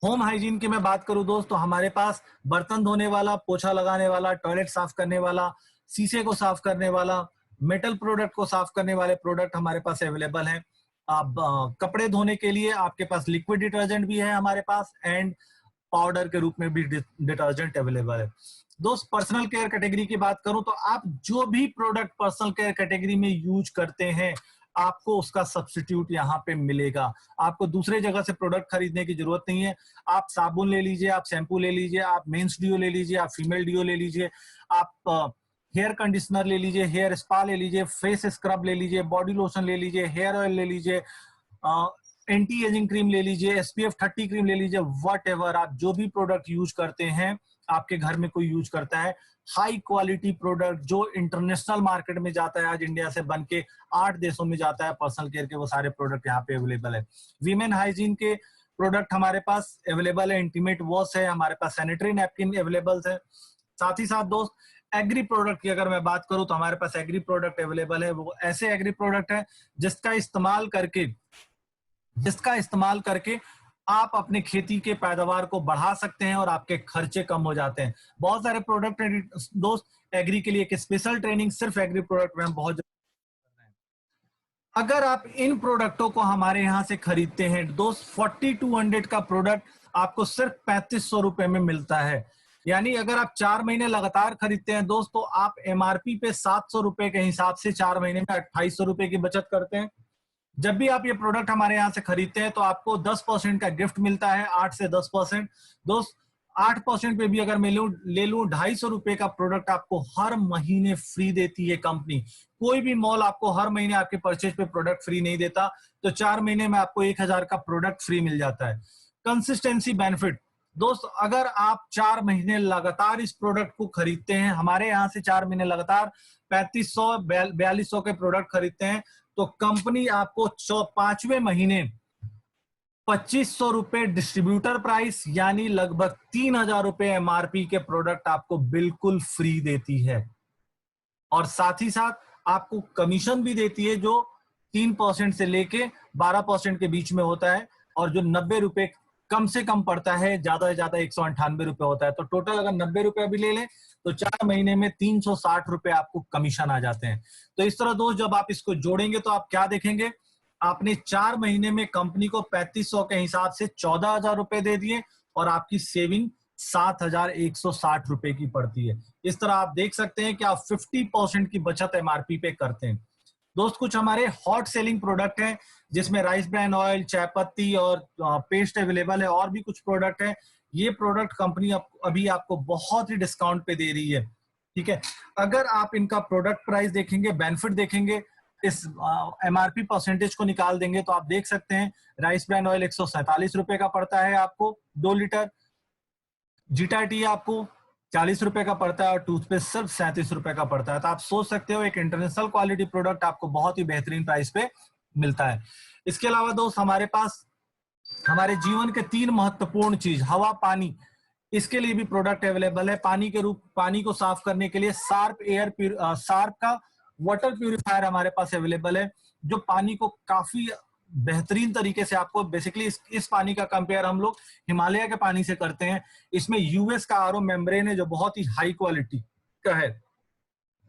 होम हाइजीन की मैं बात करूं दोस्त, तो हमारे पास बर्तन धोने वाला, पोछा लगाने वाला, टॉयलेट साफ करने वाला, शीशे को साफ करने वाला, मेटल प्रोडक्ट को साफ करने वाले प्रोडक्ट हमारे पास अवेलेबल हैं। आप कपड़े धोने के लिए आपके पास लिक्विड डिटर्जेंट भी है हमारे पास, एंड पाउडर के रूप में भी डिटर्जेंट अवेलेबल है। दोस्त पर्सनल केयर कैटेगरी की बात करूं तो आप जो भी प्रोडक्ट पर्सनल केयर कैटेगरी में यूज करते हैं, आपको उसका सब्स्टिट्यूट यहाँ पे मिलेगा। आपको दूसरे जगह से प्रोडक्ट खरीदने की जरूरत नहीं है। आप साबुन ले लीजिए, आप शैम्पू ले लीजिए, आप मेंस डिओ ले लीजिए, आप फीमेल डिओ ले लीजिए, आप हेयर कंडीशनर ले लीजिए, हेयर स्पा ले लीजिए, फेस स्क्रब ले लीजिए, बॉडी लोशन ले लीजिए, हेयर ऑयल ले लीजिए, एंटी एजिंग क्रीम ले लीजिए, SPF 30 क्रीम ले लीजिए, वट एवर आप जो भी प्रोडक्ट यूज करते हैं, आपके घर में कोई यूज करता है, हाई क्वालिटी प्रोडक्ट जो इंटरनेशनल मार्केट में जाता है, आज इंडिया से बन के 8 देशों में जाता है पर्सनल केयर के, वो सारे प्रोडक्ट यहाँ पे अवेलेबल है। वीमेन हाइजीन के प्रोडक्ट हमारे पास अवेलेबल है, इंटीमेट वॉश है, हमारे पास सैनिटरी नैपकिन अवेलेबल है। साथ ही साथ दोस्त एग्री प्रोडक्ट की अगर मैं बात करूं तो हमारे पास एग्री प्रोडक्ट अवेलेबल है। वो ऐसे एग्री प्रोडक्ट है जिसका इस्तेमाल करके आप अपने खेती के पैदावार को बढ़ा सकते हैं और आपके खर्चे कम हो जाते हैं। बहुत सारे प्रोडक्ट दोस्त एग्री के लिए एक स्पेशल ट्रेनिंग सिर्फ एग्री प्रोडक्ट में हम बहुत कर रहे हैं। अगर आप इन प्रोडक्टों को हमारे यहाँ से खरीदते हैं दोस्त, 4200 का प्रोडक्ट आपको सिर्फ 3500 रुपए में मिलता है। यानी अगर आप 4 महीने लगातार खरीदते हैं दोस्त, तो आप MRP पे 700 रुपए के हिसाब से 4 महीने में 2800 रुपए की बचत करते हैं। जब भी आप ये प्रोडक्ट हमारे यहाँ से खरीदते हैं तो आपको 10% का गिफ्ट मिलता है, 8 से 10%। दोस्त 8% पे भी अगर मैं ले लूं 250 रुपए का प्रोडक्ट आपको हर महीने फ्री देती है कंपनी। कोई भी मॉल आपको हर महीने आपके परचेज पे प्रोडक्ट फ्री नहीं देता, तो 4 महीने में आपको 1000 का प्रोडक्ट फ्री मिल जाता है। कंसिस्टेंसी बेनिफिट, दोस्त अगर आप 4 महीने लगातार इस प्रोडक्ट को खरीदते हैं, हमारे यहाँ से 4 महीने लगातार 3500 4200 के प्रोडक्ट खरीदते हैं, तो कंपनी आपको 5वें महीने 2500 रुपए डिस्ट्रीब्यूटर प्राइस यानी लगभग 3000 रुपए एमआरपी के प्रोडक्ट आपको बिल्कुल फ्री देती है। और साथ ही साथ आपको कमीशन भी देती है जो 3% से लेके 12% के बीच में होता है, और जो 90 रुपए कम से कम पड़ता है, ज्यादा से ज्यादा 198 रुपए होता है। तो टोटल अगर 90 रुपए भी ले लें तो 4 महीने में 360 रुपए आपको कमीशन आ जाते हैं। तो इस तरह दोस्त जब आप इसको जोड़ेंगे तो आप क्या देखेंगे, आपने 4 महीने में कंपनी को 3500 के हिसाब से 14,000 रुपए दे दिए और आपकी सेविंग 7,160 रुपए की पड़ती है। इस तरह आप देख सकते हैं कि आप 50% की बचत एमआरपी पे करते हैं। दोस्त कुछ हमारे हॉट सेलिंग प्रोडक्ट हैं जिसमें राइस ब्रान ऑयल, चाय पत्ती और पेस्ट अवेलेबल है, और भी कुछ प्रोडक्ट है। ये प्रोडक्ट कंपनी अभी आपको बहुत ही डिस्काउंट पे दे रही है, ठीक है। अगर आप इनका प्रोडक्ट प्राइस देखेंगे, बेनिफिट देखेंगे, इस एमआरपी परसेंटेज को निकाल देंगे तो आप देख सकते हैं राइस ब्रान ऑयल 147 रुपए का पड़ता है आपको 2 लीटर, जीटा टी आपको 40 रुपए का पड़ता है, और टूथपेस्ट सिर्फ 37 रुपए का पड़ता है। तो आप सोच सकते हो एक इंटरनेशनल क्वालिटी प्रोडक्ट आपको बहुत ही बेहतरीन प्राइस पे मिलता है। इसके अलावा दोस्त हमारे पास हमारे जीवन के 3 महत्वपूर्ण चीज, हवा, पानी, इसके लिए भी प्रोडक्ट अवेलेबल है। पानी को साफ करने के लिए सार्प का वाटर प्यूरिफायर हमारे पास अवेलेबल है, जो पानी को काफी बेहतरीन तरीके से आपको बेसिकली इस पानी का कंपेयर हम लोग हिमालय के पानी से करते हैं। इसमें यूएस का आरओ मेम्ब्रेन है जो बहुत ही हाई क्वालिटी का है।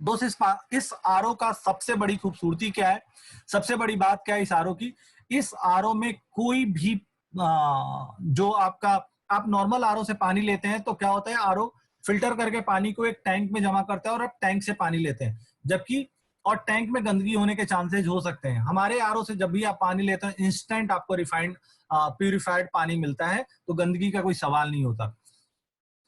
दोस्त इस आरओ का सबसे बड़ी खूबसूरती क्या है, सबसे बड़ी बात क्या है इस आरओ की, इस आरओ में कोई भी जो आप नॉर्मल आरओ से पानी लेते हैं तो क्या होता है, आरओ फिल्टर करके पानी को एक टैंक में जमा करता है और आप टैंक से पानी लेते हैं, जबकि और टैंक में गंदगी होने के चांसेस हो सकते हैं। हमारे आरओ से जब भी आप पानी लेते हैं इंस्टेंट आपको रिफाइंड प्यूरिफाइड पानी मिलता है, तो गंदगी का कोई सवाल नहीं होता।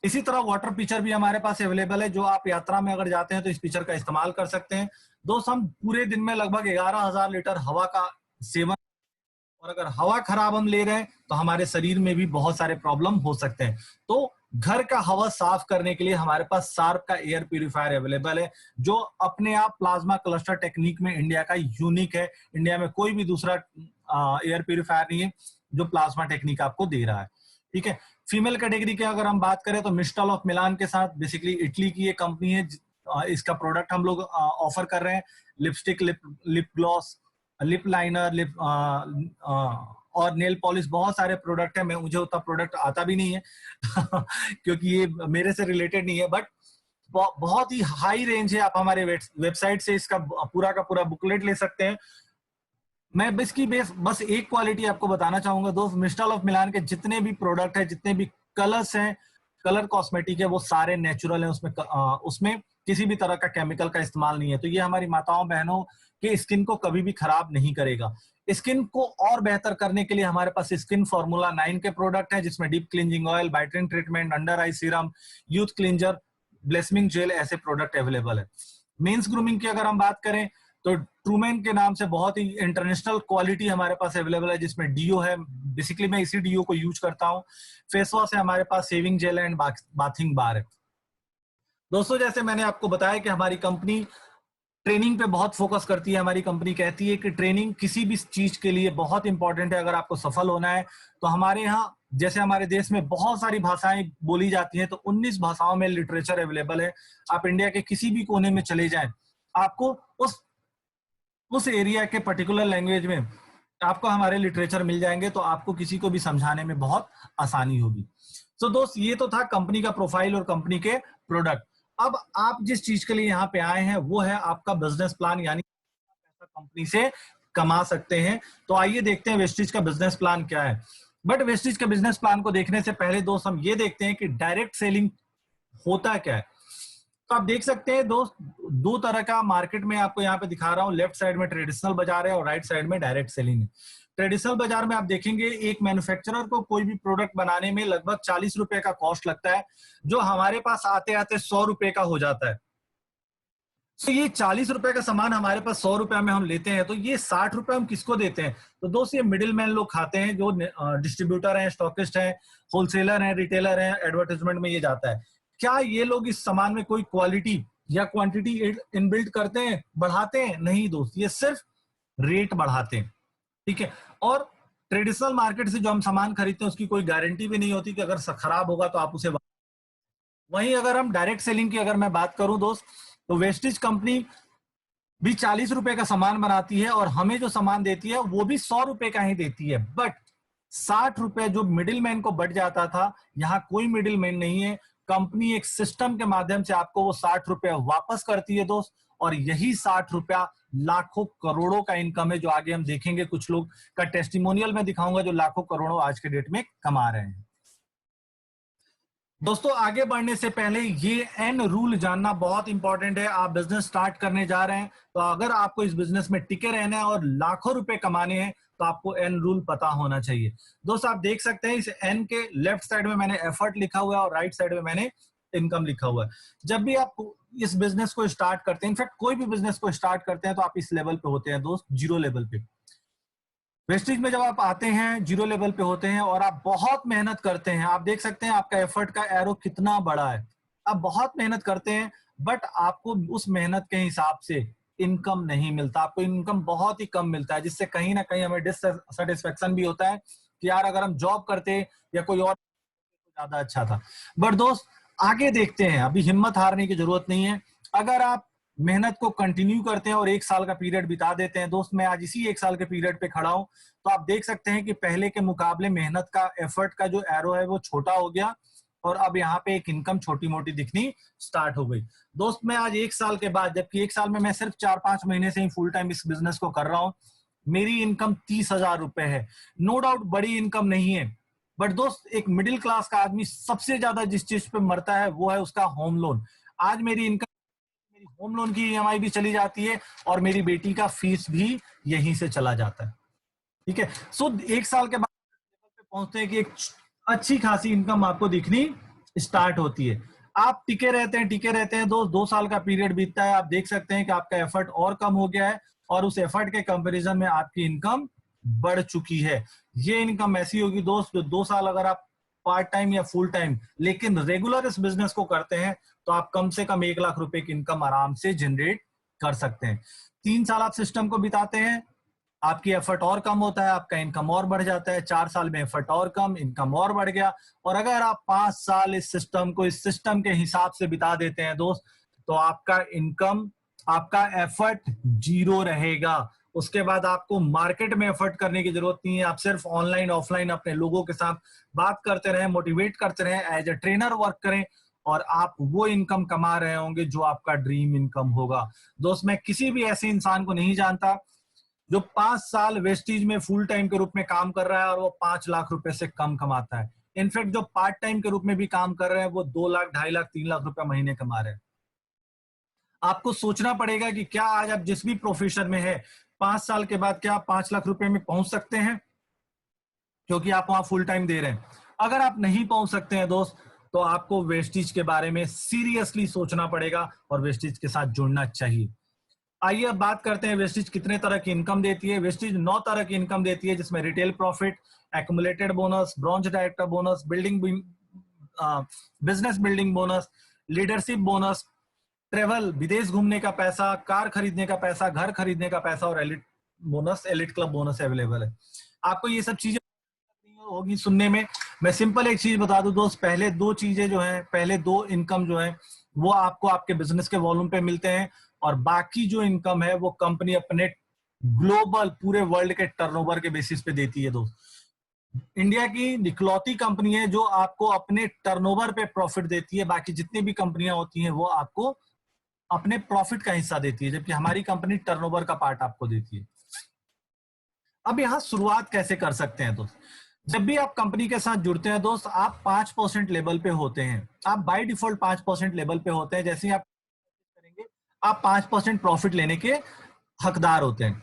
इसी तरह वाटर पिचर भी हमारे पास अवेलेबल है, जो आप यात्रा में अगर जाते हैं तो इस पिचर का इस्तेमाल कर सकते हैं। दोस्त हम पूरे दिन में लगभग 11,000 लीटर हवा का सेवन, और अगर हवा खराब हम ले रहे हैं तो हमारे शरीर में भी बहुत सारे प्रॉब्लम हो सकते हैं। तो घर का हवा साफ करने के लिए हमारे पास सार्प का एयर प्यूरिफायर अवेलेबल है, जो अपने आप प्लाज्मा क्लस्टर टेक्निक में इंडिया का यूनिक है। इंडिया में कोई भी दूसरा एयर प्यूरिफायर नहीं है जो प्लाज्मा टेक्निक आपको दे रहा है, ठीक है। फीमेल कैटेगरी की अगर हम बात करें तो मिस्टल ऑफ मिलान के साथ, बेसिकली इटली की ये कंपनी है, इसका प्रोडक्ट हम लोग ऑफर कर रहे हैं। Lipstick, lip gloss, lip liner, और नेल पॉलिश, बहुत सारे प्रोडक्ट है। मुझे उतना प्रोडक्ट आता भी नहीं है क्योंकि ये मेरे से रिलेटेड नहीं है, बट बहुत ही हाई रेंज है। आप हमारे वेबसाइट से इसका पूरा का पूरा बुकलेट ले सकते हैं। मैं बस एक क्वालिटी आपको बताना चाहूंगा दोस्त, मिस्टल ऑफ मिलान के जितने भी प्रोडक्ट है, जितने भी कलर्स हैं, कलर कॉस्मेटिक है, वो सारे नेचुरल हैं। उसमें किसी भी तरह का केमिकल का इस्तेमाल नहीं है। तो ये हमारी माताओं बहनों के स्किन को कभी भी खराब नहीं करेगा। स्किन को और बेहतर करने के लिए हमारे पास स्किन फॉर्मूला 9 के प्रोडक्ट है, जिसमें deep cleansing oil, whitening treatment, under eye serum, youth cleanser, blossoming gel, ऐसे प्रोडक्ट अवेलेबल है। मेंस ग्रूमिंग की अगर हम बात करें तो ट्रूमैन के नाम से बहुत ही इंटरनेशनल क्वालिटी हमारे पास अवेलेबल है, जिसमें डीओ है, बेसिकली मैं इसी डीओ को यूज करता हूँ। फेस वॉश है हमारे पास, shaving gel and bathing bar है। दोस्तों जैसे मैंने आपको बताया कि हमारी कंपनी ट्रेनिंग पे बहुत फोकस करती है। हमारी कंपनी कहती है कि ट्रेनिंग किसी भी चीज के लिए बहुत इंपॉर्टेंट है। अगर आपको सफल होना है तो हमारे यहाँ, जैसे हमारे देश में बहुत सारी भाषाएं बोली जाती हैं, तो 19 भाषाओं में लिटरेचर अवेलेबल है। आप इंडिया के किसी भी कोने में चले जाएं, आपको उस एरिया के पर्टिकुलर लैंग्वेज में आपको हमारे लिटरेचर मिल जाएंगे, तो आपको किसी को भी समझाने में बहुत आसानी होगी। तो दोस्त ये तो था कंपनी का प्रोफाइल और कंपनी के प्रोडक्ट। अब आप जिस चीज के लिए यहाँ पे आए हैं वो है आपका बिजनेस प्लान, यानी पैसा कंपनी से कमा सकते हैं। तो आइए देखते हैं वेस्टिज का बिजनेस प्लान क्या है। बट वेस्टिज के बिजनेस प्लान को देखने से पहले दोस्त हम ये देखते हैं कि डायरेक्ट सेलिंग होता क्या है। तो आप देख सकते हैं दोस्त, 2 तरह का मार्केट में आपको यहाँ पे दिखा रहा हूँ। लेफ्ट साइड में ट्रेडिशनल बाजार है और राइट साइड में डायरेक्ट सेलिंग है। ट्रेडिशनल बाजार में आप देखेंगे एक मैन्युफैक्चरर को कोई भी प्रोडक्ट बनाने में लगभग 40 रुपए का कॉस्ट लगता है, जो हमारे पास आते आते 100 रुपए का हो जाता है। तो ये 40 रुपए का सामान हमारे पास 100 रुपए में हम लेते हैं, तो ये 60 रुपए हम किसको देते हैं? तो दोस्त ये मिडिल मैन लोग खाते हैं, जो डिस्ट्रीब्यूटर हैं, स्टॉकिस्ट हैं, होलसेलर हैं, रिटेलर हैं, एडवर्टाइजमेंट में ये जाता है। क्या ये लोग इस सामान में कोई क्वालिटी या क्वांटिटी इनबिल्ट करते हैं, बढ़ाते हैं? नहीं दोस्त, ये सिर्फ रेट बढ़ाते हैं, ठीक है। और ट्रेडिशनल मार्केट से जो हम सामान खरीदते हैं उसकी कोई गारंटी भी नहीं होती कि अगर खराब होगा तो आप उसे। वहीं अगर हम डायरेक्ट सेलिंग की अगर मैं बात करूं दोस्त, तो वेस्टिज कंपनी भी 40 रुपए का सामान बनाती है और हमें जो सामान देती है वो भी 100 रुपए का ही देती है, बट 60 रुपए जो मिडिल मैन को बढ़ जाता था, यहाँ कोई मिडिल मैन नहीं है। कंपनी एक सिस्टम के माध्यम से आपको वो 60 रुपए वापस करती है दोस्त, और यही 60 रुपया लाखों करोड़ों का इनकम है, जो आगे हम देखेंगे। कुछ लोग का टेस्टिमोनियल में दिखाऊंगा जो लाखों करोड़ों आज के डेट में कमा रहे हैं। दोस्तों आगे बढ़ने से पहले ये एन रूल जानना बहुत इंपॉर्टेंट है। आप बिजनेस स्टार्ट करने जा रहे हैं, तो अगर आपको इस बिजनेस में टिके रहना है और लाखों रुपए कमाने हैं, तो आपको एन रूल पता होना चाहिए। दोस्त आप देख सकते हैं इस एन के लेफ्ट साइड में मैंने एफर्ट लिखा हुआ है और राइट साइड में मैंने इनकम लिखा हुआ है। जब भी आप इस बिजनेस को स्टार्ट करते हैं, इनफैक्ट कोई भी बिजनेस को स्टार्ट करते हैं, तो आप इस लेवल पे होते हैं दोस्त, जीरो लेवल पे। वेस्टिज में जब आप आते हैं जीरो लेवल पे होते हैं और आप बहुत मेहनत करते हैं। आप देख सकते हैं आपका एफर्ट का एरो कितना बड़ा है। आप बहुत मेहनत करते हैं, बट आपको उस मेहनत के हिसाब से इनकम नहीं मिलता। आपको इनकम बहुत ही कम मिलता है, जिससे कहीं ना कहीं हमें डिससेटिस्फेक्शन भी होता है कि यार अगर हम जॉब करते या कोई और तो ज्यादा अच्छा था। बट दोस्त आगे देखते हैं, अभी हिम्मत हारने की जरूरत नहीं है। अगर आप मेहनत को कंटिन्यू करते हैं और 1 साल का पीरियड बिता देते हैं, दोस्त मैं आज इसी 1 साल के पीरियड पे खड़ा हूं, तो आप देख सकते हैं कि पहले के मुकाबले मेहनत का, एफर्ट का जो एरो है वो छोटा हो गया, और अब यहाँ पे एक इनकम छोटी मोटी दिखनी स्टार्ट हो गई। दोस्त मैं आज 1 साल के बाद, जबकि 1 साल में मैं सिर्फ 4-5 महीने से ही फुल टाइम इस बिजनेस को कर रहा हूँ, मेरी इनकम 30,000 रुपए है। नो डाउट बड़ी इनकम नहीं है, बट दोस्त एक मिडिल क्लास का आदमी सबसे ज्यादा जिस चीज पे मरता है वो है उसका होम लोन। आज मेरी इनकम, मेरी होम लोन की ईएमआई भी चली जाती है और मेरी बेटी का फीस भी यहीं से चला जाता है, ठीक है। सो 1 साल के बाद लेवल पे पहुंचते हैं कि एक अच्छी खासी इनकम आपको दिखनी स्टार्ट होती है। आप टिके रहते हैं, टिके रहते हैं, 2 साल का पीरियड बीतता है, आप देख सकते हैं कि आपका एफर्ट और कम हो गया है और उस एफर्ट के कंपैरिजन में आपकी इनकम बढ़ चुकी है। ये इनकम ऐसी होगी दोस्त, जो 2 साल अगर आप पार्ट टाइम या फुल टाइम लेकिन रेगुलर इस बिजनेस को करते हैं, तो आप कम से कम 1 लाख रुपए की इनकम आराम से जनरेट कर सकते हैं। 3 साल आप सिस्टम को बिताते हैं, आपकी एफर्ट और कम होता है, आपका इनकम और बढ़ जाता है। 4 साल में एफर्ट और कम, इनकम और बढ़ गया। और अगर आप 5 साल इस सिस्टम को इस सिस्टम के हिसाब से बिता देते हैं दोस्त, तो आपका इनकम, आपका एफर्ट जीरो रहेगा। उसके बाद आपको मार्केट में एफर्ट करने की जरूरत नहीं है। आप सिर्फ ऑनलाइन ऑफलाइन अपने लोगों के साथ बात करते रहें, मोटिवेट करते रहें, एज ए ट्रेनर वर्क करें, और आप वो इनकम कमा रहे होंगे जो आपका ड्रीम इनकम होगा। दोस्त मैं किसी भी ऐसे इंसान को नहीं जानता जो 5 साल वेस्टिज में फुल टाइम के रूप में काम कर रहा है और वो 5 लाख रुपए से कम कमाता है। इनफैक्ट जो पार्ट टाइम के रूप में भी काम कर रहे हैं वो 2 लाख, 2.5 लाख, 3 लाख रुपए महीने कमा रहे हैं। आपको सोचना पड़ेगा कि क्या आज आप जिस भी प्रोफेशन में है, 5 साल के बाद क्या आप 5 लाख रुपए में पहुंच सकते हैं, क्योंकि आप वहां फुल टाइम दे रहे हैं। अगर आप नहीं पहुंच सकते हैं दोस्त, तो आपको वेस्टिज के बारे में सीरियसली सोचना पड़ेगा और वेस्टिज के साथ जुड़ना चाहिए। आइए अब बात करते हैं वेस्टिज कितने तरह की इनकम देती है। वेस्टिज 9 तरह की इनकम देती है, जिसमें retail profit, accumulated bonus, bronze director bonus, business building bonus, leadership bonus, travel, विदेश घूमने का पैसा, कार खरीदने का पैसा, घर खरीदने का पैसा, और elite bonus, elite club bonus available है। आपको ये सब चीजें होगी सुनने में। मैं सिंपल एक चीज बता दूं दोस्त, पहले 2 चीजें जो हैं, पहले 2 इनकम जो है वो आपको आपके बिजनेस के वॉल्यूम पे मिलते हैं, और बाकी जो इनकम है वो कंपनी अपने ग्लोबल पूरे वर्ल्ड के टर्नओवर के बेसिस पे देती है दोस्त। इंडिया की इकलौती कंपनी है जो आपको अपने टर्नओवर पे प्रॉफिट देती है। बाकी जितनी भी कंपनियां होती हैं वो आपको अपने प्रॉफिट का हिस्सा देती है, जबकि हमारी कंपनी टर्नओवर का पार्ट आपको देती है। अब यहां शुरुआत कैसे कर सकते हैं दोस्त? जब भी आप कंपनी के साथ जुड़ते हैं दोस्त, आप 5% लेवल पे होते हैं। आप बाय डिफॉल्ट 5% लेवल पे होते हैं। जैसे ही आप करेंगे, आप 5% प्रॉफिट लेने के हकदार होते हैं।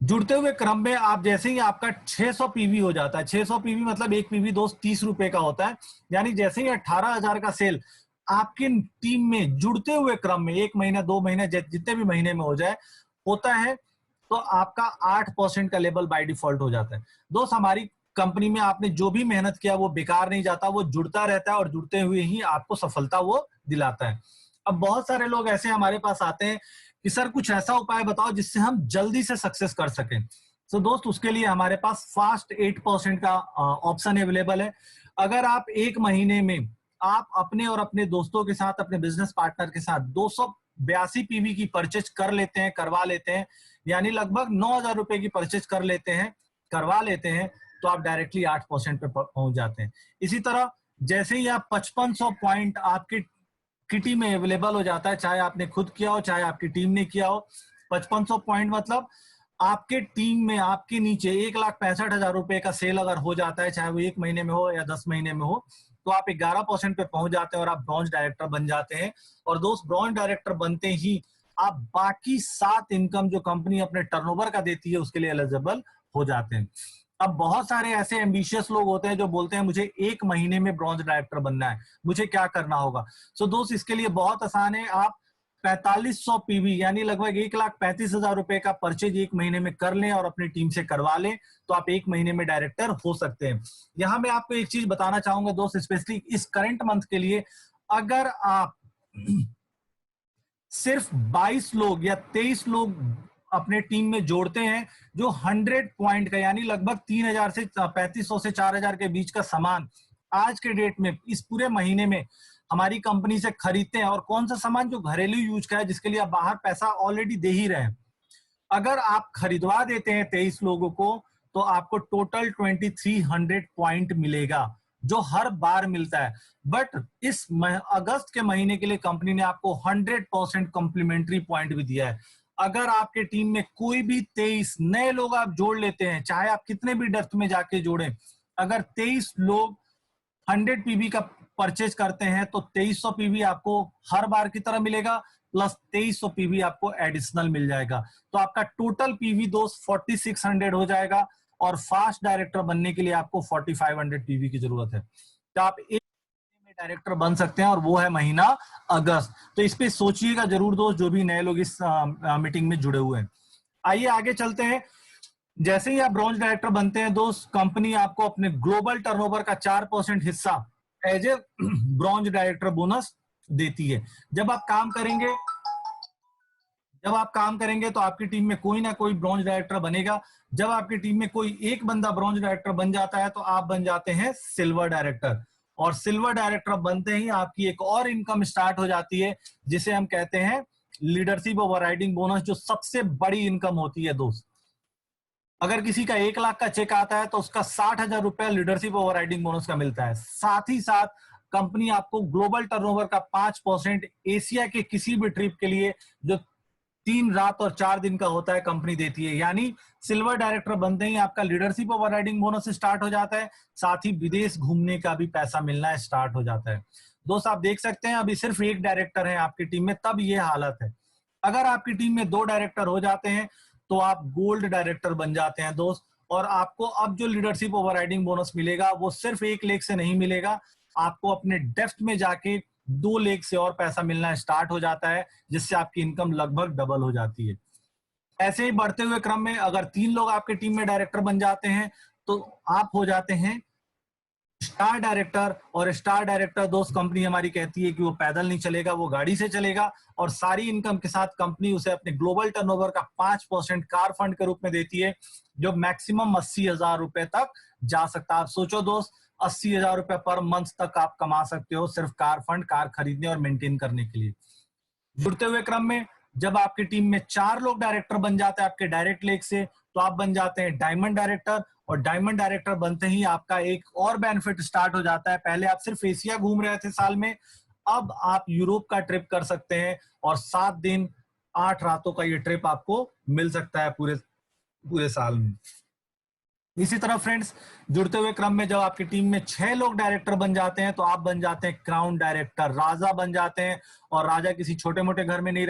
जुड़ते हुए क्रम में आप जैसे ही आपका 600 पीवी हो जाता है, 600 पीवी मतलब एक पीवी दोस्त 30 रुपए का होता है, यानी जैसे ही 18,000 का सेल आपकी टीम में जुड़ते हुए क्रम में 1 महीना 2 महीने जितने भी महीने में हो जाए होता है, तो आपका 8% का लेवल बाय डिफॉल्ट हो जाता है। दोस्त हमारी कंपनी में आपने जो भी मेहनत किया वो बेकार नहीं जाता, वो जुड़ता रहता है और जुड़ते हुए ही आपको सफलता वो दिलाता है। अब बहुत सारे लोग ऐसे हमारे पास आते हैं कि सर कुछ ऐसा उपाय बताओ जिससे हम जल्दी से सक्सेस कर सकें। तो दोस्त उसके लिए हमारे पास फास्ट 8% का ऑप्शन अवेलेबल है। अगर आप एक महीने में आप अपने और अपने दोस्तों के साथ, अपने बिजनेस पार्टनर के साथ 282 पीवी की परचेज कर लेते हैं, करवा लेते हैं, यानी लगभग 9,000 रुपए की परचेज कर लेते हैं, करवा लेते हैं, तो आप डायरेक्टली 8% पे पहुंच जाते हैं। इसी तरह जैसे ही आप 5500 पॉइंट आपकी किटी में अवेलेबल हो जाता है, चाहे आपने खुद किया हो चाहे आपकी टीम ने किया हो। 5500 पॉइंट मतलब आपके टीम में आपके नीचे 1,65,000 रुपए का सेल अगर हो जाता है, चाहे वो 1 महीने में हो या 10 महीने में हो, तो आप 11% पे पहुंच जाते हैं और आप ब्रॉन्ज डायरेक्टर बन जाते हैं। और दोस्त ब्रॉन्ज डायरेक्टर बनते ही आप बाकी 7 इनकम जो कंपनी अपने टर्नओवर का देती है उसके लिए एलिजिबल हो जाते हैं। अब बहुत सारे ऐसे एम्बिशियस लोग होते हैं जो बोलते हैं मुझे 1 महीने में ब्रॉन्ज डायरेक्टर बनना है, मुझे क्या करना होगा। सो दोस्त इसके लिए बहुत आसान है, आप 4500 पीवी यानी लगभग 1,35,000 रुपए का परचेज 1 महीने में कर लें और अपनी टीम से करवा लें, तो आप 1 महीने में डायरेक्टर हो सकते हैं। यहां मैं आपको एक चीज बताना चाहूंगा दोस्त, स्पेशली इस करंट मंथ के लिए, अगर आप सिर्फ 22 लोग या 23 लोग अपने टीम में जोड़ते हैं जो 100 पॉइंट का यानी लगभग 3,000 से 3,500 से 4,000 के बीच का सामान आज के डेट में इस पूरे महीने में हमारी कंपनी से खरीदते हैं, और कौन सा सामान जो घरेलू यूज का है जिसके लिए आप बाहर पैसा ऑलरेडी दे ही रहे हैं, अगर आप खरीदवा देते हैं 23 लोगों को, तो आपको टोटल 2,300 पॉइंट मिलेगा जो हर बार मिलता है। बट इस अगस्त के महीने के लिए कंपनी ने आपको 100% कॉम्प्लीमेंट्री पॉइंट भी दिया है। अगर आपके टीम में कोई भी 23 नए लोग आप जोड़ लेते हैं, चाहे आप कितने भी डेप्थ में जाके जोड़ें, अगर 23 लोग 100 पीवी का परचेज करते हैं तो 2,300 पीवी आपको हर बार की तरह मिलेगा, प्लस 2,300 पीवी आपको एडिशनल मिल जाएगा। तो आपका टोटल पीवी दोस्त 4,600 हो जाएगा, और फास्ट डायरेक्टर बनने के लिए आपको 4,500 पीवी की जरूरत है। तो आप एक में डायरेक्टर बन सकते हैं, और वो है महीना अगस्त। तो इस पे सोचिएगा जरूर दोस्त, जो भी नए लोग इस मीटिंग में जुड़े हुए हैं। आइए आगे चलते हैं। जैसे ही आप ब्रॉन्ज डायरेक्टर बनते हैं दोस्त, कंपनी आपको अपने ग्लोबल टर्नओवर का 4% हिस्सा as a bronze director bonus देती है। जब आप काम करेंगे तो आपकी टीम में कोई ना कोई ब्रॉन्ज डायरेक्टर बनेगा। जब आपकी टीम में कोई एक बंदा ब्रॉन्ज डायरेक्टर बन जाता है तो आप बन जाते हैं सिल्वर डायरेक्टर, और सिल्वर डायरेक्टर बनते ही आपकी एक और इनकम स्टार्ट हो जाती है जिसे हम कहते हैं लीडरशिप ओवरराइडिंग बोनस, जो सबसे बड़ी इनकम होती है दोस्त। अगर किसी का 1 लाख का चेक आता है तो उसका 60,000 रुपया लीडरशिप ओवरराइडिंग बोनस का मिलता है। साथ ही साथ कंपनी आपको ग्लोबल टर्नओवर का 5% एशिया के किसी भी ट्रिप के लिए जो 3 रात और 4 दिन का होता है कंपनी देती है। यानी सिल्वर डायरेक्टर बनते ही आपका लीडरशिप ओवरराइडिंग बोनस स्टार्ट हो जाता है, साथ ही विदेश घूमने का भी पैसा मिलना स्टार्ट हो जाता है। दोस्त आप देख सकते हैं अभी सिर्फ एक डायरेक्टर है आपकी टीम में, तब ये हालत है। अगर आपकी टीम में 2 डायरेक्टर हो जाते हैं तो आप गोल्ड डायरेक्टर बन जाते हैं दोस्त, और आपको अब जो लीडरशिप ओवरराइडिंग बोनस मिलेगा वो सिर्फ 1 लेख से नहीं मिलेगा, आपको अपने डेप्थ में जाके 2 लेख से और पैसा मिलना स्टार्ट हो जाता है, जिससे आपकी इनकम लगभग डबल हो जाती है। ऐसे ही बढ़ते हुए क्रम में अगर 3 लोग आपके टीम में डायरेक्टर बन जाते हैं तो आप हो जाते हैं स्टार डायरेक्टर। और स्टार डायरेक्टर दोस्त कंपनी हमारी कहती है कि वो पैदल नहीं चलेगा, वो गाड़ी से चलेगा, और सारी इनकम के साथ कंपनी उसे अपने ग्लोबल टर्नओवर का 5% कार फंड के रूप में देती है, जो मैक्सिमम 80,000 रुपए तक जा सकता है। आप सोचो दोस्त, 80,000 रुपए पर मंथ तक आप कमा सकते हो सिर्फ कार फंड, कार खरीदने और मेंटेन करने के लिए। जुड़ते हुए क्रम में जब आपकी टीम में 4 लोग डायरेक्टर बन जाते हैं आपके डायरेक्ट लेग से, तो आप बन जाते हैं डायमंड डायरेक्टर, और डायमंड डायरेक्टर बनते ही आपका एक और बेनिफिट स्टार्ट हो जाता है। पहले आप सिर्फ एशिया घूम रहे थे साल में, अब आप यूरोप का ट्रिप कर सकते हैं, और 7 दिन 8 रातों का ये ट्रिप आपको मिल सकता है पूरे पूरे साल में। इसी तरह फ्रेंड्स, जुड़ते हुए क्रम में जब आपकी टीम में 6 लोग डायरेक्टर बन जाते हैं तो आप बन जाते हैं क्राउन डायरेक्टर, राजा बन जाते हैं। और राजा किसी छोटे मोटे घर में नहीं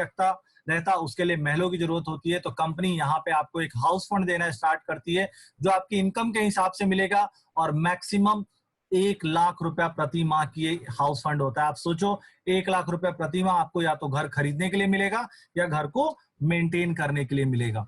रहता, उसके लिए महलों की जरूरत होती है, तो कंपनी यहाँ पे आपको एक हाउस फंड देना स्टार्ट करती है जो आपकी इनकम के हिसाब से मिलेगा, और मैक्सिमम 1 लाख रुपया प्रति माह की हाउस फंड होता है। आप सोचो, 1 लाख रुपया प्रति माह आपको या तो घर खरीदने के लिए मिलेगा या घर को मेंटेन करने के लिए मिलेगा।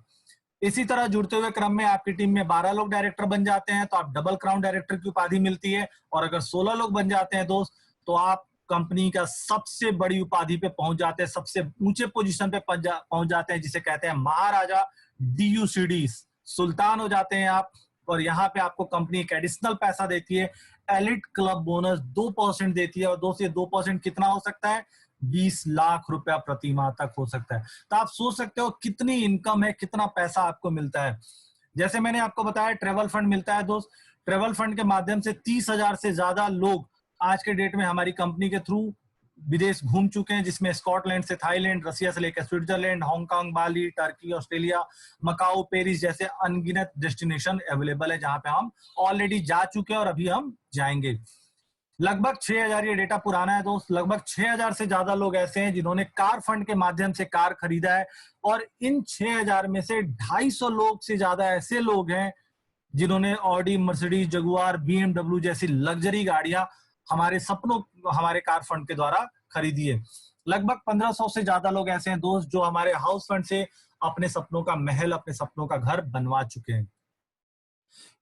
इसी तरह जुड़ते हुए क्रम में आपकी टीम में 12 लोग डायरेक्टर बन जाते हैं तो आप डबल क्राउन डायरेक्टर की उपाधि मिलती है, और अगर 16 लोग बन जाते हैं दोस्त, तो आप कंपनी का सबसे बड़ी उपाधि पे पहुंच जाते हैं, सबसे ऊंचे पोजीशन पे पहुंच जाते हैं, जिसे कहते हैं महाराजा DUCD, सुल्तान हो जाते हैं आप। और यहाँ पे आपको कंपनी एक एडिशनल पैसा देती है, एलिट क्लब बोनस 2% देती है, और 2% कितना हो सकता है, 20 लाख रुपया प्रति माह तक हो सकता है। तो आप सोच सकते हो कितनी इनकम है, कितना पैसा आपको मिलता है। जैसे मैंने आपको बताया ट्रेवल फंड मिलता है दोस्त, ट्रेवल फंड के माध्यम से 30,000 से ज्यादा लोग आज के डेट में हमारी कंपनी के थ्रू विदेश घूम चुके हैं, जिसमें स्कॉटलैंड से थाईलैंड, रसिया से लेकर स्विट्जरलैंड, हांगकांग, बाली, टर्की, ऑस्ट्रेलिया, मकाऊ, पेरिस जैसे अनगिनत डेस्टिनेशन अवेलेबल है जहां पे हम ऑलरेडी जा चुके हैं और अभी हम जाएंगे। लगभग 6,000, ये डेटा पुराना है दोस्त, लगभग 6,000 से ज्यादा लोग ऐसे हैं जिन्होंने कार फंड के माध्यम से कार खरीदा है, और इन 6,000 में से 250 लोग से ज्यादा ऐसे लोग हैं जिन्होंने ऑडी, मर्सिडीज, जगुआर, BMW जैसी लग्जरी गाड़ियां हमारे कार फंड के द्वारा खरीदी है। लगभग 1,500 से ज्यादा लोग ऐसे हैं दोस्त जो हमारे हाउस फंड से अपने सपनों का महल, अपने सपनों का घर बनवा चुके हैं।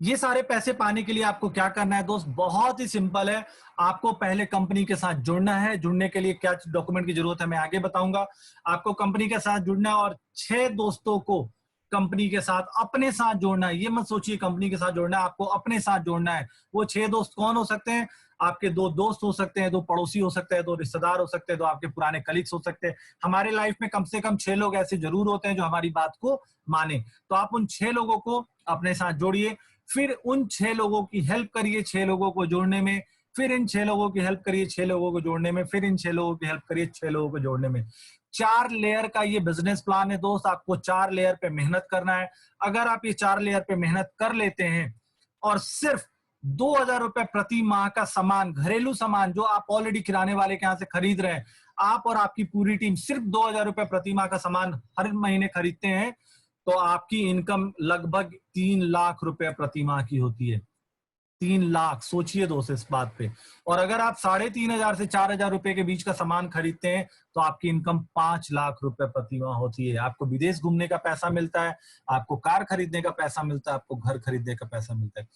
ये सारे पैसे पाने के लिए आपको क्या करना है दोस्त, बहुत ही सिंपल है। आपको पहले कंपनी के साथ जुड़ना है। जुड़ने के लिए क्या डॉक्यूमेंट की जरूरत है मैं आगे बताऊंगा। आपको कंपनी के साथ जुड़ना है और 6 दोस्तों को कंपनी के साथ अपने साथ जोड़ना है। ये मत सोचिए कंपनी के साथ जोड़ना है, आपको अपने साथ जोड़ना है। वो 6 दोस्त कौन हो सकते हैं, आपके 2 दोस्त हो सकते हैं, 2 पड़ोसी हो सकते हैं, 2 रिश्तेदार हो सकते हैं, 2 आपके पुराने कलीग्स हो सकते हैं। हमारे लाइफ में कम से कम 6 लोग ऐसे जरूर होते हैं जो हमारी बात को माने। तो आप उन 6 लोगों को अपने साथ जोड़िए, फिर उन 6 लोगों की हेल्प करिए 6 लोगों को जोड़ने में, फिर इन 6 लोगों की हेल्प करिए 6 लोगों को जोड़ने में, फिर इन 6 लोगों की हेल्प करिए 6 लोगों को जोड़ने में। 4 लेयर का ये बिजनेस प्लान है दोस्त, आपको 4 लेयर पे मेहनत करना है। अगर आप ये 4 लेयर पे मेहनत कर लेते हैं और सिर्फ 2,000 रुपए प्रति माह का सामान, घरेलू सामान जो आप ऑलरेडी किराने वाले के यहाँ से खरीद रहे हैं, आप और आपकी पूरी टीम सिर्फ 2,000 रुपए प्रति माह का सामान हर महीने खरीदते हैं, तो आपकी इनकम लगभग 3 लाख रुपए प्रति माह की होती है। 3 लाख, सोचिए दोस्त इस बात पे। और अगर आप 3,500 से 4,000 रुपए के बीच का सामान खरीदते हैं तो आपकी इनकम 5 लाख रुपए प्रति माह होती है। आपको विदेश घूमने का पैसा मिलता है, आपको कार खरीदने का पैसा मिलता है, आपको घर खरीदने का पैसा मिलता है।